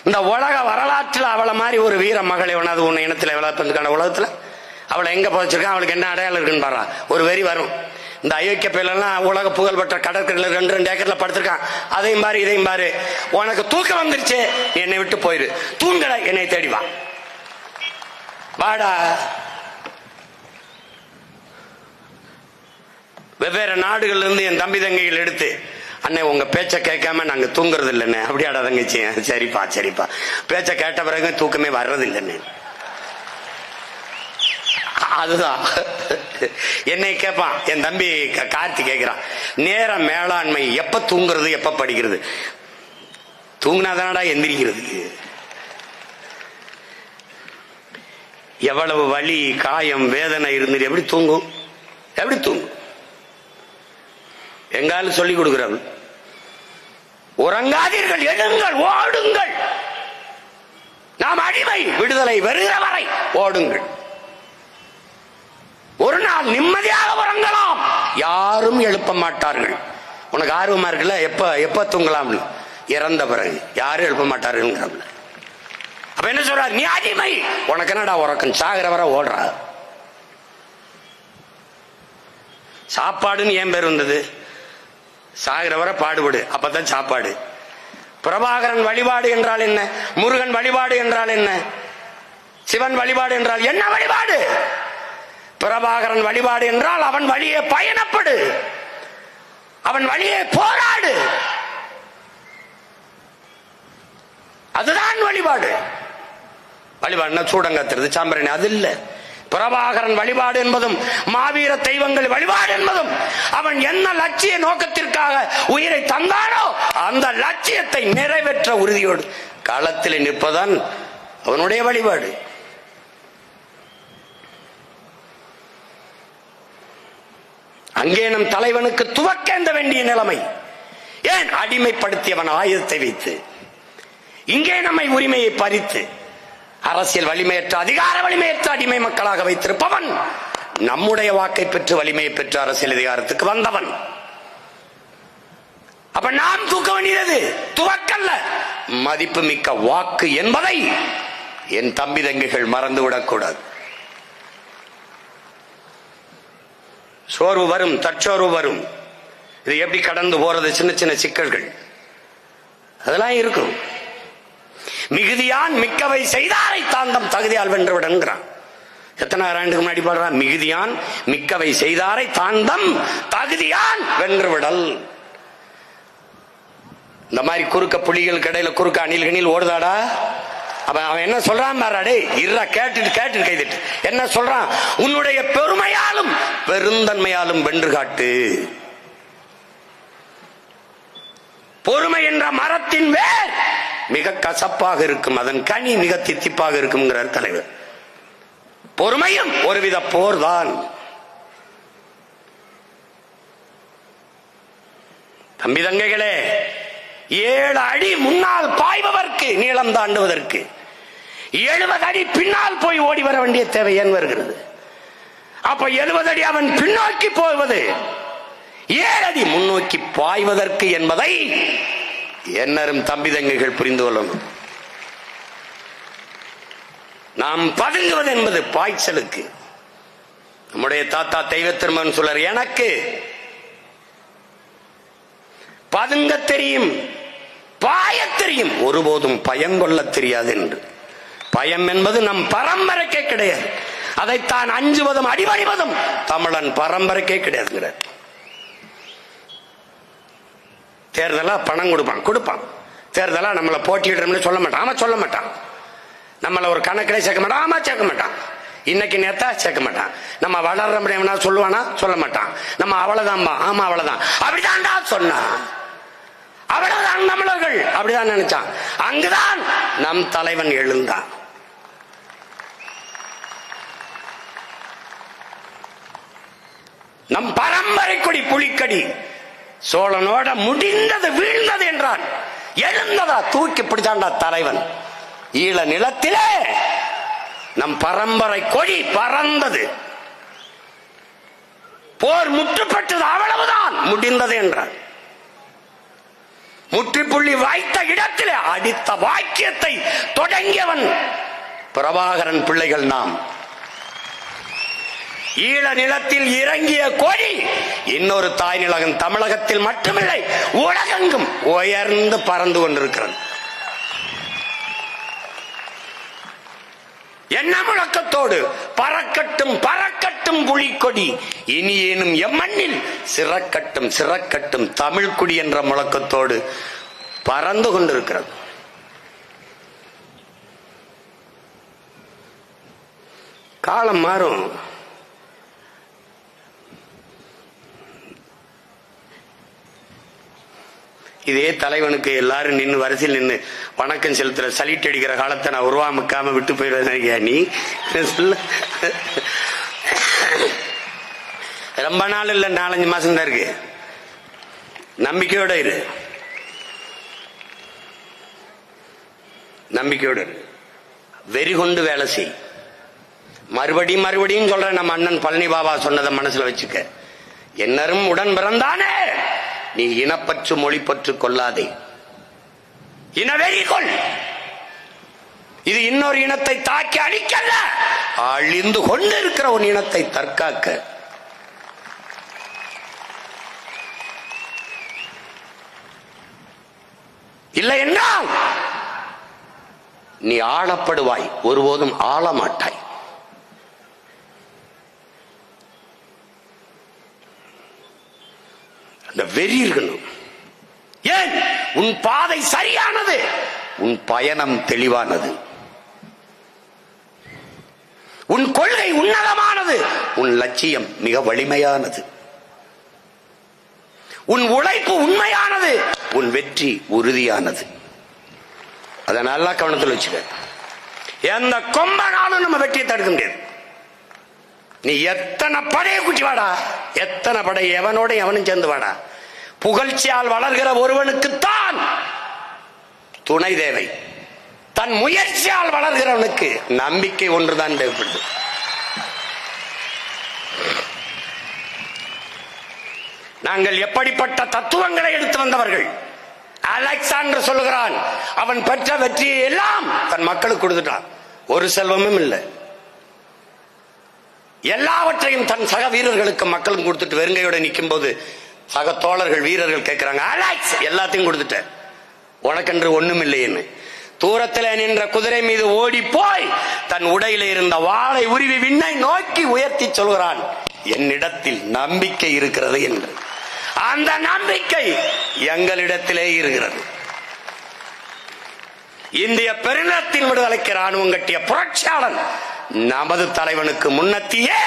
இந்த உலக வரலாற்றில் அவளை மாதிரி ஒரு வீர மகளை வேணாது உன்னை இனத்தில் வளர்ப்பதுக்கான உலகத்துல அவளை எங்க போச்சிருக்கான், அவளுக்கு என்ன அடையாளம் இருக்குன்னு பாரு. ஒரு வெறி வரும். இந்த அயோக்கிய பயிலாம் உலக புகழ்பெற்ற கடற்கரையில் 2 ஏக்கர்ல படுத்திருக்கான். அதையும் பாரு இதையும் பாரு. உனக்கு தூக்கம் வந்துருச்சு, என்னை விட்டு போயிரு. தூங்கல, என்னை தேடி வா, வாடா. வெவ்வேறு நாடுகள்ல இருந்து என் தம்பி தங்கைகள் எடுத்து, அண்ணே உங்க பேச்ச கேட்காம நாங்க தூங்குறது இல்லைன்னு. அப்படியாடா தங்கச்சி? சரிப்பா சரிப்பா. பேச்ச கேட்ட பிறகு தூக்கமே வர்றது இல்லைன்னு. அதுதான் என்னை கேட்பான் என் தம்பி கார்த்தி கேட்கிறான், நேர மேலாண்மை எப்ப தூங்குறது எப்ப படிக்கிறது? தூங்கினாதானடா எந்திரிக்கிறதுக்கு. எவ்வளவு வலி காயம் வேதனை இருந்து எப்படி தூங்கும்? எப்படி தூங்கும்? எங்காலும் சொல்லிக் கொடுக்கிறார்கள், உறங்காதீர்கள், எழுங்கள், ஓடுங்கள். நாம் அடிமை, விடுதலை வருகிற வரை ஓடுங்கள். ஒரு நாள் நிம்மதியாக உறங்கலாம், யாரும் எழுப்ப மாட்டார்கள். உனக்கு ஆர்வமா இருக்குல்ல, எப்ப எப்ப தூங்கலாம்? இறந்த பிறகு யாரும் எழுப்ப மாட்டார்கள். அப்ப என்ன சொல்றாரு? நீ அடிமை, உனக்கு என்னடா உறக்கம்? சாகிற வரை ஓடுற. சாப்பாடுன்னு ஏன் பேர் வந்தது? சாகிற வரை பாடுபடு, அப்பதான் சாப்பாடு. பிரபாகரன் வழிபாடு என்றால் என்ன? முருகன் வழிபாடு என்றால் என்ன? சிவன் வழிபாடு என்றால் என்ன வழிபாடு? பிரபாகரன் வழிபாடு என்றால் அவன் வழியே பயணப்படு, அவன் வழியே போராடு. அதுதான் வழிபாடு. வழிபாடுனா சூடங்கத்துறது சாம்பரணி, அது இல்ல. பிரபாகரன் வழிபாடு என்பதும் மாவீர தெய்வங்கள் வழிபாடு என்பதும் அவன் என்ன லட்சிய நோக்கத்திற்காக உயிரை தந்தானோ அந்த லட்சியத்தை நிறைவேற்ற உறுதியோடு களத்தில் நிற்பதான் அவனுடைய வழிபாடு. அங்கே நம் தலைவனுக்கு துவக்க வேண்டிய நிலைமை. ஏன்? அடிமைப்படுத்தியவன் ஆயுதத்தை வைத்து. இங்கே நம்மை உரிமையை பறித்து அரசியல் வலிமையற்ற அதிகார வலிமையற்ற அடிமை மக்களாக வைத்திருப்பவன் நம்முடைய வாக்கை பெற்று வலிமையை பெற்று அரசியல் அதிகாரத்துக்கு வந்தவன். அப்ப நாம் தூக்க வேண்டியது துவக்கல்ல, மதிப்பு மிக்க வாக்கு என்பதை என் தம்பி தங்கைகள் மறந்துவிடக் கூடாது. சோர்வு வரும், தற்சோர்வு வரும். இது எப்படி கடந்து போறது? சின்ன சின்ன சிக்கல்கள் அதெல்லாம் இருக்கும். மிகுதியான் மிக்கவை செய்தாரை தாந்தம் தகுதியால் வென்றுவிடுங்கிறான். எத்தனை ஆண்டுக்கு முன்னாடி பாடுறான்? மிகுதியான் மிக்கவை செய்தாரை தாந்தம் தகுதியான் வென்றுவிடல். இந்த மாதிரி குறுக்க புலிகள் கடையில குறுக்க அணில் கணில் ஓடுதாடா. அப்ப அவன் என்ன சொல்றான் பாரு, இருடா கேட்டுட்டு கைதிட்டு என்ன சொல்றான்? உன்னுடைய பெருமையாலும் பெருந்தன்மையாலும் வென்று காட்டு. பொறுமை என்ற மரத்தின் வேர் மிக கசப்பாக இருக்கும், அதன் கனி மிக தித்திப்பாக இருக்கும் தலைவர். பொறுமையும் ஒருவித போர்தான். தம்பி தங்கைகளே, 7 அடி முன்னால் பாய்பவர்க்கு நீளம் தாண்டுவதற்கு 70 அடி பின்னால் போய் ஓடி வர வேண்டிய தேவை ஏன் வருகிறது? அப்ப 70 அடி அவன் பின்னோக்கி போவது 7 அடி முன்னோக்கி பாய்வதற்கு என்பதை என்னரும் தம்பி தங்கைகள் புரிந்து கொள்ளணும். நாம் பதுங்குவது என்பது பாய்ச்சலுக்கு. நம்முடைய தாத்தா தெய்வ திருமகன் சொல்றார், எனக்கு பதுங்க தெரியும், பாய தெரியும், ஒருபோதும் பயங்கொள்ள தெரியாது என்று. பயம் என்பது நம் பரம்பரைக்கே கிடையாது. அதைத்தான் அஞ்சுவதும் அடிபணிவதும் தமிழன் பரம்பரைக்கே கிடையாதுங்கிறார். தேர்தலா பணம் கொடுப்பான். தேர்தலா நம்மளை போட்டியிடுறோம்னு சொல்ல மாட்டான். ஆமா சொல்ல மாட்டான். நம்மள ஒரு கணக்கிலே சேர்க்க மாட்டான். ஆமா சேர்க்க மாட்டான். இன்னைக்கு நேத்தா சேர்க்க மாட்டான். நம்ம வளர்ற முடியும்னா சொல்லுவானா? சொல்ல மாட்டான். நம்ம அவ்வளவுதான்பா. ஆமா அவ்வளவுதான். அப்படிதான்டா சொன்னா. அவ்வளவுதான் தமிழர்கள் அப்படிதான் நினைச்சான். அங்குதான் நம் தலைவன் எழுந்தான். நம் பரம்பரை கொடி புலிக்கடி சோழனோட முடிந்தது வீழ்ந்தது என்றான். எழுந்ததா தூக்கி பிடிச்சாண்டா தலைவன். ஈழ நிலத்திலே நம் பரம்பரை கொடி பறந்தது. போர் முற்றுப்பட்டது, அவ்வளவுதான் முடிந்தது என்றான். முற்றுப்புள்ளி வாய்த்த இடத்திலே அடித்த வாக்கியத்தை தொடங்கியவன் பிரபாகரன் பிள்ளைகள் நாம். ஈழ நிலத்தில் இறங்கிய கொடி இன்னொரு தாய் நிலகம் தமிழகத்தில் மட்டுமில்லை, உலகெங்கும் உயர்ந்து பறந்து கொண்டிருக்கிறது. என்ன முழக்கத்தோடு? பறக்கட்டும் பறக்கட்டும் புலிக்கொடி, இனியேனும் எம்மண்ணில் சிறக்கட்டும் தமிழ்குடி என்ற முழக்கத்தோடு பறந்து கொண்டிருக்கிறது. காலம் மாறும். இதே தலைவனுக்கு எல்லாரும் நின்று வரிசையில் நின்று வணக்கம் செலுத்துற சலிட் அடிக்கிற காலத்தை நான் உருவாமிக்காம விட்டு போயிடுவேன். நீ ரொம்ப நாள் இல்ல, 4-5 மாசம் தான் இருக்கு. நம்பிக்கையோட இரு, நம்பிக்கையோட இரு. வெறி கொண்டு வேலை செய். மறுபடியும் சொல்றேன், நம்ம அண்ணன் பழனி பாபா சொன்னதை மனசுல வச்சுக்க. என்னரும் உடன் பிறந்தானே, நீ இனப்பற்று மொழி பற்று கொள்ளாதே, இனவெறி கொள். இது இன்னொரு இனத்தை தாக்கி அழிக்கல்ல, அழிந்து கொண்டு இருக்கிற ஒரு இனத்தை தற்காக்க. இல்லை என்றால் நீ ஆளப்படுவாய், ஒருபோதும் ஆள மாட்டாய். அந்த வெறி இருக்கணும். ஏன்? உன் பாதை சரியானது, உன் பயணம் தெளிவானது, உன் கொள்கை உன்னதமானது, உன் லட்சியம் மிக வலிமையானது, உன் உழைப்பு உண்மையானது, உன் வெற்றி உறுதியானது. அதை நல்லா கவனத்தில் வச்சுக்க. எந்த கொம்பனாலும் நம்ம வெற்றியை தடுக்க முடியாது. நீ எத்தனை படையை குட்டி வாடா, எத்தனை படை, எவனோட எவனும் சேர்ந்து வாடா. புகழ்ச்சியால் வளர்கிற ஒருவனுக்குத்தான் துணை தேவை. தன் முயற்சியால் வளர்கிறவனுக்கு நம்பிக்கை ஒன்றுதான் தேவைப்படுது. நாங்கள் எப்படிப்பட்ட தத்துவங்களை எடுத்து வந்தவர்கள். அலெக்சாண்டர் சொல்லுகிறான், அவன் பெற்ற வெற்றியை எல்லாம் தன் மக்களுக்கு கொடுத்துட்டான். ஒரு செல்வமும் இல்லை. எல்லாவற்றையும் தன் சக வீரர்களுக்கு மக்களும் கொடுத்துட்டு வெறுங்கையோட நிற்கும் போது சக தோழர்கள் வீரர்கள் கேட்கிறாங்க, அலெக்ஸ் எல்லாத்தையும் கொடுத்துட்ட, உனக்கென்று ஒண்ணும் இல்லைன்னு. தூரத்தில் நின்ற குதிரை மீது ஓடி போய் தன் உடையில இருந்த வாளை உருவி விண்ணை நோக்கி உயர்த்தி சொல்கிறான், என்னிடத்தில் நம்பிக்கை இருக்கிறது என்று. அந்த நம்பிக்கை எங்களிடத்திலே இருக்கிறது. இந்திய பெருநிலத்தின் விடுதலைக்கு ராணுவம் கட்டிய புரட்சியாளன் நமது தலைவனுக்கு முன்னத்தியே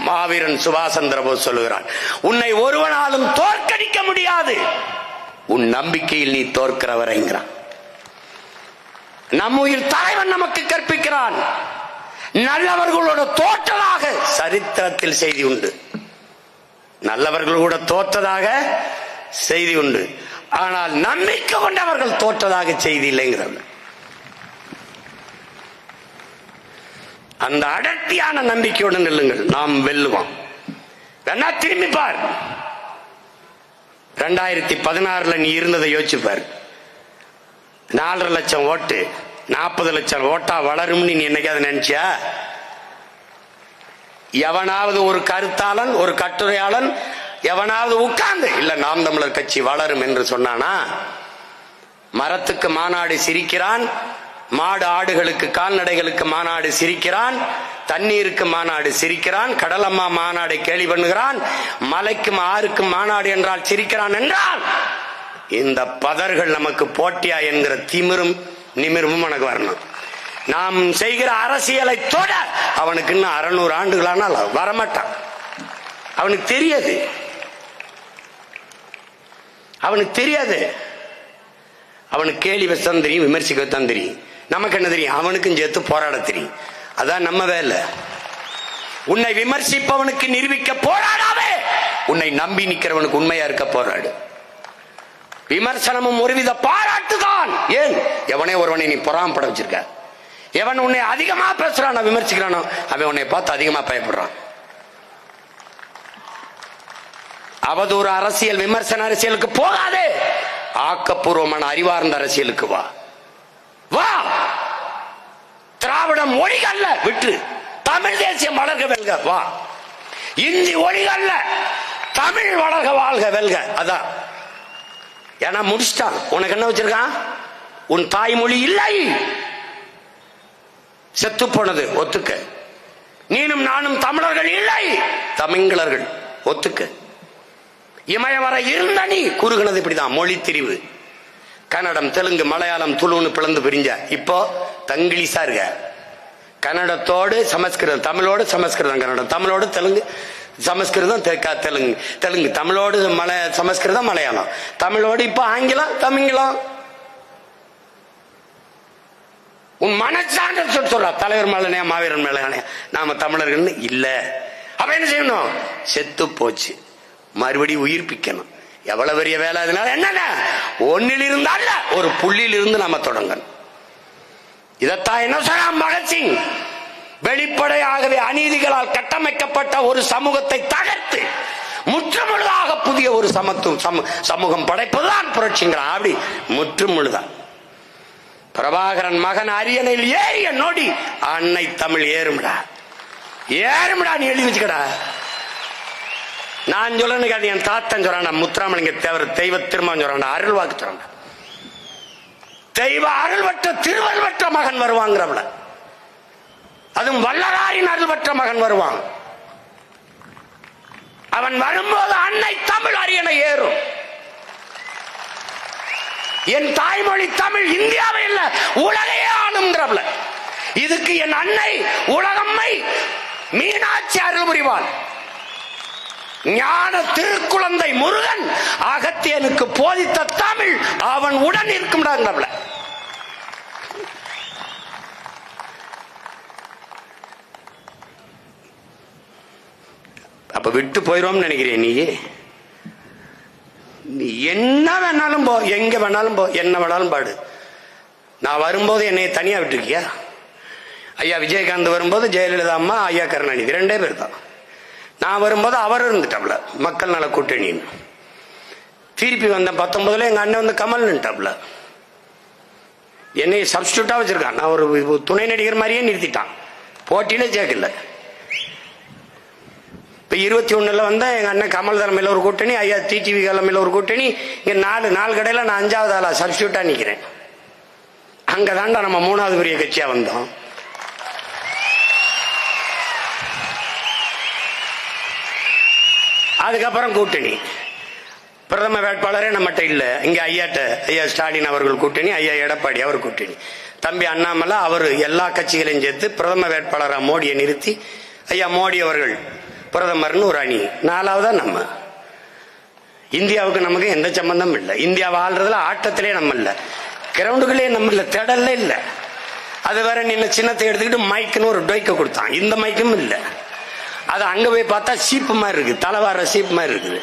மாவீரன் சுபாஷ் சந்திர போஸ் சொல்லுகிறான், உன்னை ஒருவனாலும் தோற்கடிக்க முடியாது, உன் நம்பிக்கையில் நீ தோற்கிறவரைங்கிறான். நம்முயிர் தலைவன் நமக்கு கற்பிக்கிறான், நல்லவர்களோட தோற்றதாக சரித்திரத்தில் செய்தி உண்டு, நல்லவர்களோட தோற்றதாக செய்தி உண்டு, ஆனால் நம்பிக்கை கொண்டவர்கள் தோற்றதாக செய்தி இல்லைங்கிறாங்க. அந்த அடர்த்தியான நம்பிக்கையுடன் நில்லுங்கள், நாம் வெல்லுவோம். வேணா திரும்பி பார், 2016 நீ இருந்ததை யோசிச்சுப்பார். 4.5 லட்சம் ஓட்டு 40 லட்சம் ஓட்டா வளரும் நீ என்னைக்காவது நினைச்சியா? எவனாவது ஒரு கருத்தாளன், ஒரு கட்டுரையாளன் எவனாவது உட்கார்ந்து இல்ல நாம் தமிழர் கட்சி வளரும் என்று சொன்னானா? மரத்துக்கு மாநாடு சிரிக்கிறான், மாடு ஆடுகளுக்கு கால்நடைகளுக்கு மாநாடு சிரிக்கிறான், தண்ணீருக்கு மாநாடு சிரிக்கிறான், கடலம்மா மாநாடு கேலி பண்ணுகிறான், மலைக்கும் ஆறுக்கும் மாநாடு என்றால் சிரிக்கிறான் என்றால் இந்த பதர்கள் நமக்கு போட்டியா என்கிற திமிரும் நிமிர்வும் எனக்கு வரணும். நாம் செய்கிற அரசியலை தொட அவனுக்கு இன்னும் 600 ஆண்டுகளானால் வரமாட்டான். அவனுக்கு தெரியாது, அவனுக்கு தெரியாது. அவனுக்கு கேலி வசம் தெரியும், விமர்சிக்கத்தான் தெரியும். நமக்கு என்ன தெரியும்? அவனுக்கும் சேர்த்து போராட தெரியும். அதான் நம்ம வேலை. உன்னை விமர்சிப்பவனுக்கு நிரூபிக்க போராடாவே, உன்னை நம்பி நிக்கிறவனுக்கு உண்மையா இருக்க போராடு. விமர்சனமும் ஒருவித பாராட்டுதான். ஏன்? எவனே ஒருவனை நீ பொறாமப்பட வச்சிருக்க, எவன் உன்னை அதிகமா பேசுறானோ விமர்சிக்கிறானோ அவன் உன்னை பார்த்து அதிகமா பயப்படுறான். அவதூறு அரசியல், விமர்சன அரசியலுக்கு போகாதே, ஆக்கப்பூர்வமான அறிவார்ந்த அரசியலுக்கு வா. வா, திராவிடம் ஒழிகல்ல விட்டு தமிழ் தேசியம் வளர்க வெல்க வா. இந்தி ஒழிகல்ல, தமிழ் வளர்க வாழ்க வெல்க. அதான். ஏன்னா முடிச்சிட்டான். உனக்கு என்ன வச்சிருக்கான்? உன் தாய்மொழி இல்லை, செத்து போனது ஒத்துக்க. நீனும் நானும் தமிழர்கள் இல்லை, தமிழர்கள் ஒத்துக்க. இமயம் வர இருந்த நீ குறுகினது இப்படிதான். மொழி திரிவு, கன்னடம், தெலுங்கு, மலையாளம், துளுன்னு பிளந்து பிரிஞ்ச. இப்போ தங்கிலீஷா இருக்க. கன்னடத்தோடு சமஸ்கிருதம், தமிழோடு சமஸ்கிருதம், கன்னடம் தமிழோடு தெலுங்கு, சமஸ்கிருதம் தெலுங்கு, தெலுங்கு தமிழோடு சமஸ்கிருதம், மலையாளம் தமிழோடு இப்ப ஆங்கிலம், தமிங்கிலம். உன் மனச்சான்று சொல்ற தலைவர் மேலனையா மாவீரன் மேலனையா நாம தமிழர்கள் இல்ல. அப்ப என்ன செய்யணும்? செத்து போச்சு, மறுபடி உயிர்ப்பிக்கணும். எவ்வளவு பெரிய வேலை. அதனால என்னன்னா, ஒன்னில் இருந்தால ஒரு புள்ளியில் இருந்து நாம தொடங்கணும். இதத்தான் என்ன சொல்றான் பகத்சிங், வெளிப்படையாகவே அநீதிகளால் கட்டமைக்கப்பட்ட ஒரு சமூகத்தை தகர்த்து முற்றுமுழுதாக புதிய ஒரு சமூகம் படைப்பதுதான் புரட்சிங்கிறான். அப்படி முற்றுமுழுதான். பிரபாகரன் மகன் அரியணையில் ஏறிய நொடி அன்னை தமிழ் ஏறும்டா, ஏறும்டா நீ எழுதி வச்சுக்கடா. நான் சொல்லணும், என் தாத்தன் சொல்றான், முத்துராமலிங்க தேவர் தெய்வ திருமணம் சொல்றான், அருள் வாக்கு சொல்றான், தெய்வ அருள் பெற்ற திருவருள் பெற்ற மகன் வருவாங்கிறவள. அதுவும் வல்லராரின் அருள் பெற்ற மகன் வருவான். அவன் வரும்போது அன்னை தமிழ் அரியணை ஏறும். என் தாய்மொழி தமிழ் இந்தியாவை இல்ல உலகையே ஆளுங்கிறவள. இதுக்கு என் அன்னை உலகம்மை மீனாட்சி அருள் புரிவாள். ஞான திருக்குழந்தை முருகன் அகத்தியனுக்கு போதித்த தமிழ் அவன் உடன் இருக்கும்டாங்கிறவள. அப்ப விட்டு போயிரும் நினைக்கிறேன். நீ என்ன வேணாலும் போ, எங்க வேணாலும் போ, என்ன வேணாலும் பாடு. நான் வரும்போது என்னை தனியா விட்டுருக்கியா? ஐயா விஜயகாந்த் வரும்போது ஜெயலலிதா அம்மா, ஐயா கருணாநிதி 2 பேர் தான். நான் வரும்போது அவர் இருந்துட்டாப்ல, மக்கள் நல கூட்டணி. திருப்பி வந்த 19 எங்க அண்ணன் வந்து கமல் நின்ட்டாப்ல. என்னை சப்ஸ்டியூட்டா வச்சிருக்கான். நான் ஒரு துணை நடிகர் மாதிரியே நிறுத்திட்டான், போட்டியில சேர்க்கல. இப்ப 21 வந்தா எங்க அண்ணன் கமல் தலைமையில ஒரு கூட்டணி, ஐயா டிடிவி தலைமையில ஒரு கூட்டணி, இங்க நாலு கடையில நான் 5வது ஆளா சப்ஸ்டியூட்டா நிக்கிறேன். அங்கதான்டா நம்ம 3வது பெரிய கட்சியா வந்தோம். அதுக்கப்புறம் கூட்டணி பிரதம வேட்பாளரே நம்மகிட்ட இல்ல. இங்க ஐயா ஸ்டாலின் அவர்கள் கூட்டணி, ஐயா எடப்பாடி அவர் கூட்டணி, தம்பி அண்ணாமலை அவர் எல்லா கட்சிகளையும் சேர்த்து பிரதம வேட்பாளராக மோடியை நிறுத்தி ஐயா மோடி அவர்கள் பிரதமர்னு ஒரு அணி. 4வதா நம்ம. இந்தியாவுக்கு நமக்கு எந்த சம்பந்தமும் இல்லை. இந்தியாவை ஆள்றதுல ஆட்டத்திலே நம்ம இல்ல, கிரவுண்டுகளே நம்ம இல்ல, திடல்ல இல்ல. அது வேற நின்ன சின்னத்தை எடுத்துக்கிட்டு மைக்குன்னு ஒரு டொய்க்க கொடுத்தான். இந்த மைக்கும் இல்ல. அது அங்க போய் பார்த்தா சீப்பு மாதிரி இருக்கு, தலைவார சீப்பு மாதிரி இருக்குது.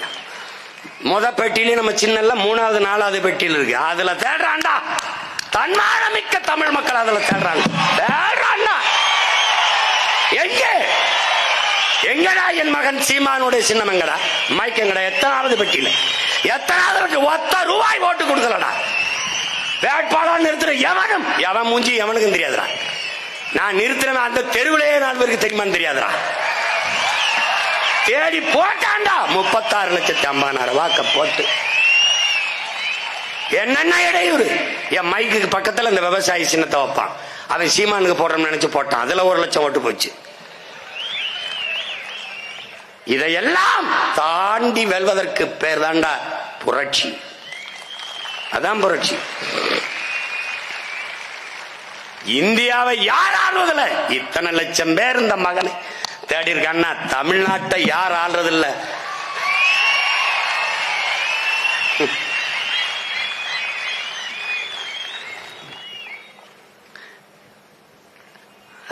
முத பெட்டியிலே நம்ம சின்ன 3வது 4வது பெட்டியில் இருக்கு. அதுல தேடுறான்டா தன்மானமிக்க தமிழ் மக்கள், அதுல தேடுறாங்க. எங்கடா என் மகன் சீமானுடைய சின்னம் எங்கடா, மைக் எங்கடா, எத்தனாவது பெட்டியில, எத்தனாவது ₹1 ஓட்டு கொடுக்கலடா. வேட்பாளர் நிறுத்துற எவன் மூஞ்சி எவனுக்கும் தெரியாதுடா. நான் நிறுத்துறேன் அந்த தெருவிலேயே 4 பேருக்கு தெரியுமான்னு தெரியாதுடா. தேடி போட்டாண்டா 36,50,000 வாக்க போட்டு. என்னென்ன இடையூறு. என் மைக்கு பக்கத்துல இந்த விவசாயி சின்னத்தை வைப்பான், அவன் சீமானுக்கு போடுறோம்னு நினைச்சு போட்டான், அதுல 1,00,000 ஓட்டு போச்சு. இதையெல்லாம் தாண்டி வெல்வதற்கு பேர் தாண்டா புரட்சி. அதான் புரட்சி. இந்தியாவை யார் ஆள்வதில்ல, இத்தனை லட்சம் பேர் இந்த மகனை தேடி இருக்கான்னா தமிழ்நாட்டை யார் ஆள்றதில்ல.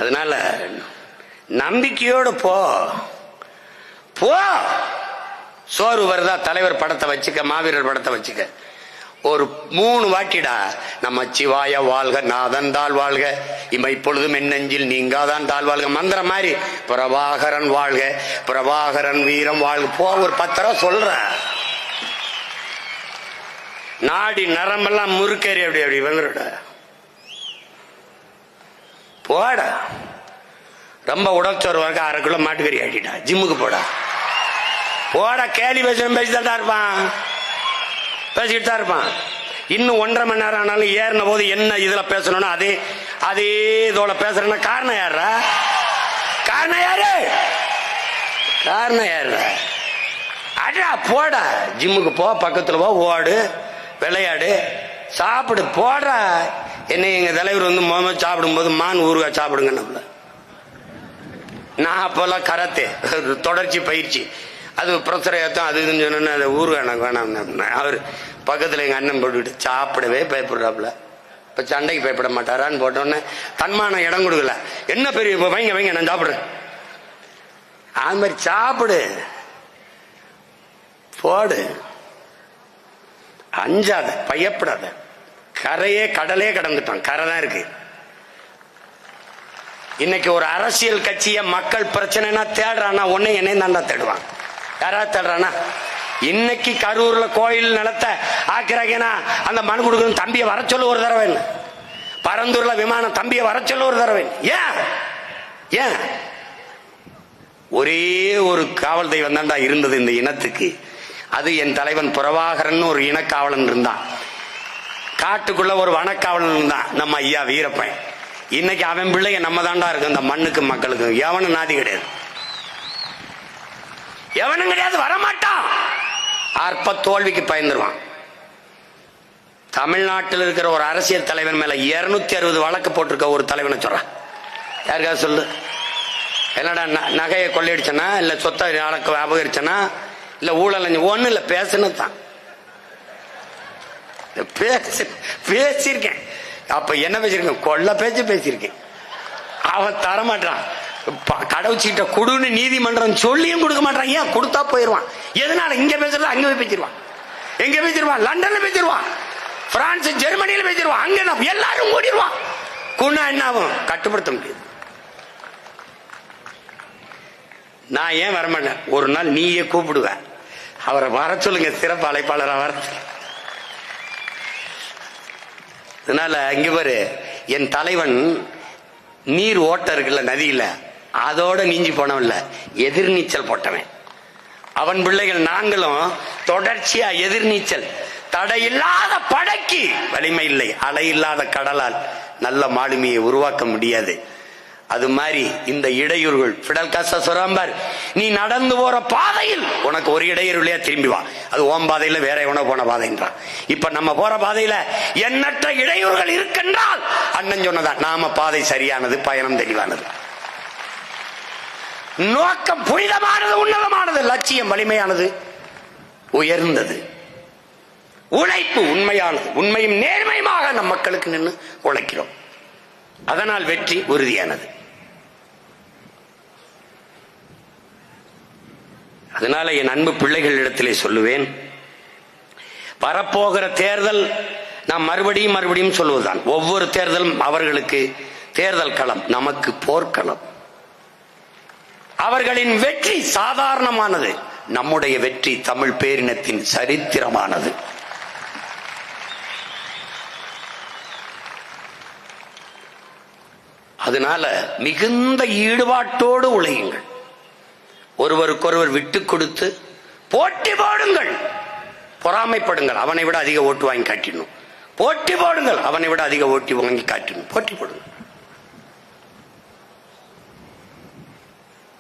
அதனால நம்பிக்கையோடு போ. சோறு வருதா தலைவர் படத்தை வச்சுக்க, மாவீரர் படத்தை வச்சுக்க. ஒரு 3 வாட்டிடா நம்ம சிவாய வாழ்க, நாதன் தாழ் வாழ்க, இமைப்பொழுதும் என்னெஞ்சில் நீங்காதான் தாழ் வாழ்க மந்திரம் மாதிரி பிரபாகரன் வாழ்க, பிரபாகரன் வீரம் வாழ்க போ. ஒரு 10 தடவை சொல்ற. நாடி நரம்பெல்லாம் முறுக்கேறி அப்படி வந்துட போட. ரொம்ப உடச்சோறு வரைக்கும் 1/2 கிலோ மாட்டுக்கறி ஆட்டிட்டா, ஜிம்முக்கு போடா போட. கேலி பேசிதான் இருப்பான், பேசிக்கிட்டு தான் இருப்பான். இன்னும் 1.5 மணி நேரம் ஆனாலும் ஏறின போது என்ன இதுல பேசணும்னா அதே இதோட பேசுறேன்னா காரணம் யாரா? காரணம் யாரு? அடா போடா, ஜிம்முக்கு போ, பக்கத்துல போ, ஓடு, விளையாடு, சாப்பிடு, போடுறா. என்ன எங்க தலைவர் முதல்ல சாப்பிடும் போது மான் ஊறுகாய் சாப்பிடுங்க நம்மள. நான் அப்பெல்லாம் கராத்தே தொடர்ச்சி பயிற்சி, அது ப்ரொஃபஸர் ஏத்தம் அது இதுன்னு சொன்னோன்னு அதை ஊறுகாய் நாங்கள் வேணாம். அவர் பக்கத்தில் எங்கள் அண்ணன் போட்டுக்கிட்டு சாப்பிடவே பயப்படுறாப்புல. இப்போ சண்டைக்கு பயப்பட மாட்டாரான்னு போட்டோன்னே தன்மான இடம் கொடுக்கல. என்ன பெரிய வைங்க நான் சாப்பிடுறேன். அது மாதிரி சாப்பிடு, போடு, அஞ்சாத, பயப்படாத. கடலே கடந்துட்டான், கரை தான் இருக்கு. இன்னைக்கு ஒரு அரசியல் கட்சிய மக்கள் பிரச்சனைனா தேடுறானா ஒண்ணு என்னையும் தாண்டா தேடுவான். யாராவது தேடுறானா? இன்னைக்கு கரூர்ல கோயில் நிலத்தை ஆக்குறாங்கன்னா அந்த மனு கொடுக்கணும், தம்பியை வர சொல்லு ஒரு தடவை. பரந்தூர்ல விமானம் தம்பியை வர சொல்லு ஒரு தடவை. ஏன் ஒரே ஒரு காவல் தெய்வம் தாண்டா இருந்தது இந்த இனத்துக்கு. அது என் தலைவன் பிரபாகரன் ஒரு இனக்காவலன் இருந்தான். காட்டுக்குள்ள ஒரு வனக்காவலன் இருந்தான், நம்ம ஐயா வீரப்பன். இன்னைக்கு அவன் பிள்ளைங்க நம்ம தாண்டா இருக்கு இந்த மண்ணுக்கு மக்களுக்கு. எவனும் நாதி கிடையாது, எவனும் கிடையாது, வரமாட்டான். அற்ப தோல்விக்கு பயந்துருவான். தமிழ்நாட்டில் இருக்கிற ஒரு அரசியல் தலைவன் மேல 260 வழக்கு போட்டிருக்க ஒரு தலைவனை சொல்றான். யாருக்காவது சொல்லு. என்னடா நகையை கொள்ளையடிச்சனா, இல்ல சொத்தை அபகரிச்சனா, இல்ல ஊழல் ஒண்ணு இல்ல, பேசுனதான் பேசியிருக்கேன். அப்ப என்ன பேசியிருக்கேன்? கொள்ள பேச்சு பேசியிருக்கேன். அவன் தரமாட்டான். கடவுச்சிட்ட குடுன்னு நீதிமன்றம் சொல்லியும் கொடுக்க மாட்டான். ஏன் கொடுத்தா போயிருவான். எதனால? இங்க பேசுறது அங்க போய் பேசிடுவான். எங்க பேசிடுவான்? லண்டன்ல பேசிடுவான், பிரான்ஸ் ஜெர்மனியில பேசிடுவான். அங்க எல்லாரும் ஓடிடுவான். குணா என்ன ஆகும்? கட்டுப்படுத்த முடியாது. நான் ஏன் வரமாட்டேன்? ஒரு நாள் நீயே கூப்பிடுவ, அவரை வர சொல்லுங்க, சிறப்பு அழைப்பாளராக வர. அதனால இங்க பாரு, என் தலைவன் நீர் ஓட்ட இருக்குல்ல நதியில, அதோட நீஞ்சி போனவன்ல, எதிர்நீச்சல் போட்டவன். அவன் பிள்ளைகள் நாங்களும் தொடர்ச்சியா எதிர்நீச்சல். தடையில்லாத படைக்கு வலிமை இல்லை, அலை இல்லாத கடலால் நல்ல மாலுமியை உருவாக்க முடியாது. அது மாதிரி இந்த இடையூறுகள், பிடல் காஸ்ட்ரோ சொல்றார், நீ நடந்து போற பாதையில் உனக்கு ஒரு இடையூறுலையா திரும்பி வா, அது ஓம் பாதையில வேற எவனோ போன பாதைன்றான். இப்ப நம்ம போற பாதையில எண்ணற்ற இடையூறுகள் இருக்கின்றால் அண்ணன் சொன்னதான் நாம பாதை சரியானது, பயணம் தெளிவானது, நோக்கம் புனிதமானது, உன்னதமானது, லட்சியம் வலிமையானது, உயர்ந்தது, உழைப்பு உண்மையானது, உண்மையும் நேர்மையுமாக நம் மக்களுக்கு நின்று உழைக்கிறோம். அதனால் வெற்றி உறுதியானது. அதனால என் அன்பு பிள்ளைகளிடத்திலே சொல்லுவேன், வரப்போகிற தேர்தல் நாம் மறுபடியும் சொல்லுவதுதான். ஒவ்வொரு தேர்தலும் அவர்களுக்கு தேர்தல் களம், நமக்கு போர்க்களம். அவர்களின் வெற்றி சாதாரணமானது, நம்முடைய வெற்றி தமிழ் பேரினத்தின் சரித்திரமானது. அதனால மிகுந்த ஈடுபாட்டோடு உழையுங்கள், ஒருவருக்கொருவர் விட்டு கொடுத்து போட்டி போடுங்கள், பொறாமைப்படுங்கள், அவனை விட அதிக ஓட்டு வாங்கி காட்டிடணும், போட்டி போடுங்கள், அவனை விட அதிக ஓட்டு வாங்கி காட்டிடணும், போட்டி போடுங்கள்.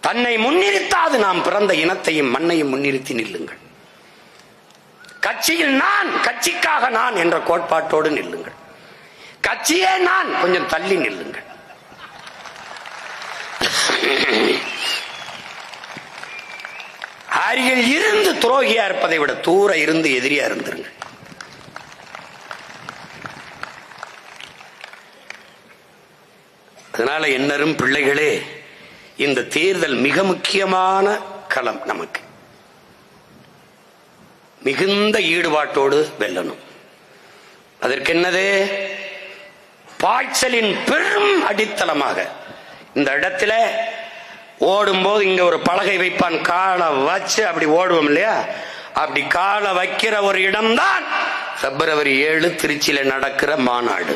தன்னை முன்னிறுத்தாது நாம் பிறந்த இனத்தையும் மண்ணையும் முன்னிறுத்தி நில்லுங்கள். கட்சியில் நான், கட்சிக்காக நான் என்ற கோட்பாட்டோடு நில்லுங்கள். கட்சியே நான், கொஞ்சம் தள்ளி நில்லுங்கள். அருகில் இருந்து துரோகியா இருப்பதை விட தூர இருந்து எதிரியா இருந்துருங்க. அதனால என்னரும் பிள்ளைகளே, இந்த தேர்தல் மிக முக்கியமான களம். நமக்கு மிகுந்த ஈடுபாட்டோடு வெல்லணும். அதற்கு என்னது? பாய்ச்சலின் பெரும் அடித்தளமாக இந்த இடத்துல ஓடும்போது இங்க ஒரு பலகை வைப்பான், காலை வச்சு அப்படி ஓடுவோம் இல்லையா, அப்படி காலை வைக்கிற ஒரு இடம்தான் February 7 திருச்சியில நடக்கிற மாநாடு.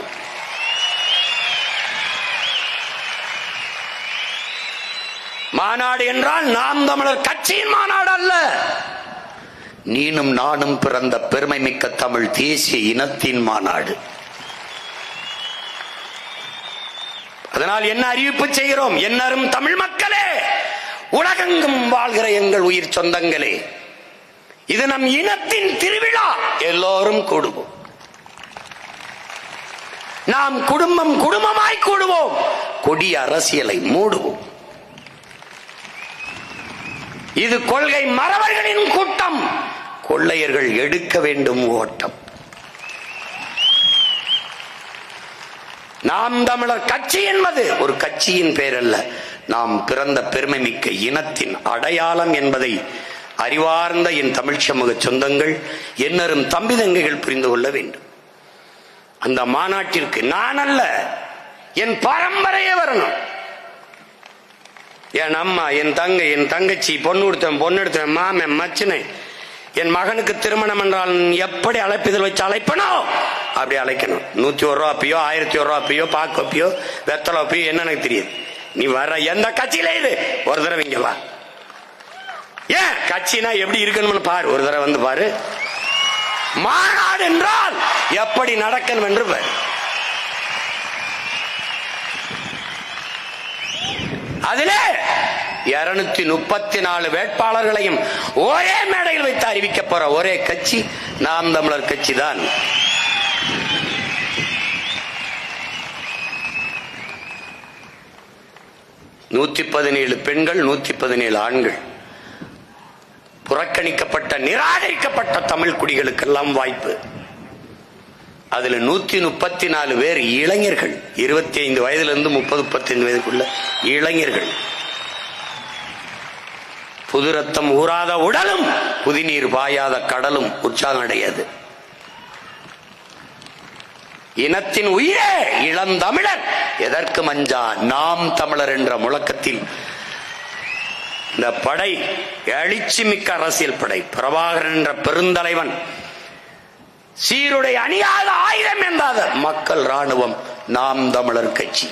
மாநாடு என்றால் நாம் தமிழர் கட்சியின் மாநாடு அல்ல, நீனும் நானும் பிறந்த பெருமை மிக்க தமிழ் தேசிய இனத்தின் மாநாடு. அதனால் என்ன அறிவிப்பு செய்கிறோம்? என்னரும் தமிழ் மக்களே, உலகெங்கும் வாழ்கிற எங்கள் உயிர் சொந்தங்களே, இது நம் இனத்தின் திருவிழா, எல்லோரும் கூடுவோம். நாம் குடும்பம் குடும்பமாய் கூடுவோம், கொடிய அரசியலை மூடுவோம். இது கொள்கை மறவர்களின் கூட்டம், கொள்ளையர்கள் எடுக்க வேண்டும் ஓட்டம். நாம் தமிழர் கட்சி என்பது ஒரு கட்சியின் பெயர் அல்ல, நாம் பிறந்த பெருமை மிக்க இனத்தின் அடையாளம் என்பதை அறிவார்ந்த என் தமிழ் சமூக சொந்தங்கள், என்னரும் தம்பி தங்கைகள் புரிந்து கொள்ள வேண்டும். அந்த மாநாட்டிற்கு நான் அல்ல, என் பரம்பரையே வரணும். என் அம்மா, என் தங்கை, என் தங்கச்சி, பொண்ணெடுத்தவன், மாமன், மச்சினை, என் மகனுக்கு திருமணம் என்றால் எப்படி அழைப்பிதழ் வச்சு அழைப்பனோ அப்படி அழைக்கணும். 101 ரூபா அப்பயோ, 1001 ரூபா அப்பயோ, பாக்கு அப்பயோ, வெத்தலை அப்பயோ, என்ன எனக்கு தெரியாது. நீ வர்ற எந்த கட்சியில இது ஒரு தடவை இங்க வா. ஏன் கட்சினா எப்படி இருக்கணும்னு பாரு, ஒரு தடவை வந்து பாரு. மாநாடு என்றால் எப்படி நடக்கணும் என்று பாரு. அதிலே 234 வேட்பாளர்களையும் ஒரே மேடையில் வைத்து அறிவிக்க போற ஒரே கட்சி நாம் தமிழர் கட்சி தான். $117 பெண்கள், 117 ஆண்கள், புறக்கணிக்கப்பட்ட நிராகரிக்கப்பட்ட தமிழ் குடிகளுக்கெல்லாம் வாய்ப்பு. அதுல 134 பேர் இளைஞர்கள், 25 வயதிலிருந்து 30-35 வயதுக்குள்ள இளைஞர்கள். புது ரத்தம் ஊறாத உடலும் புதிநீர் பாயாத கடலும் உற்சாகம் அடையாது. இனத்தின் உயிரே இளந்தமிழர், எதற்கு மஞ்சா நாம் தமிழர் என்ற முழக்கத்தில் இந்த படை எழுச்சி மிக்க அரசியல் படை, பிரபாகரன் என்ற பெருந்தலைவன் சீருடை அணியாத ஆயுதம் என்றாத மக்கள் ராணுவம் நாம் தமிழர் கட்சி.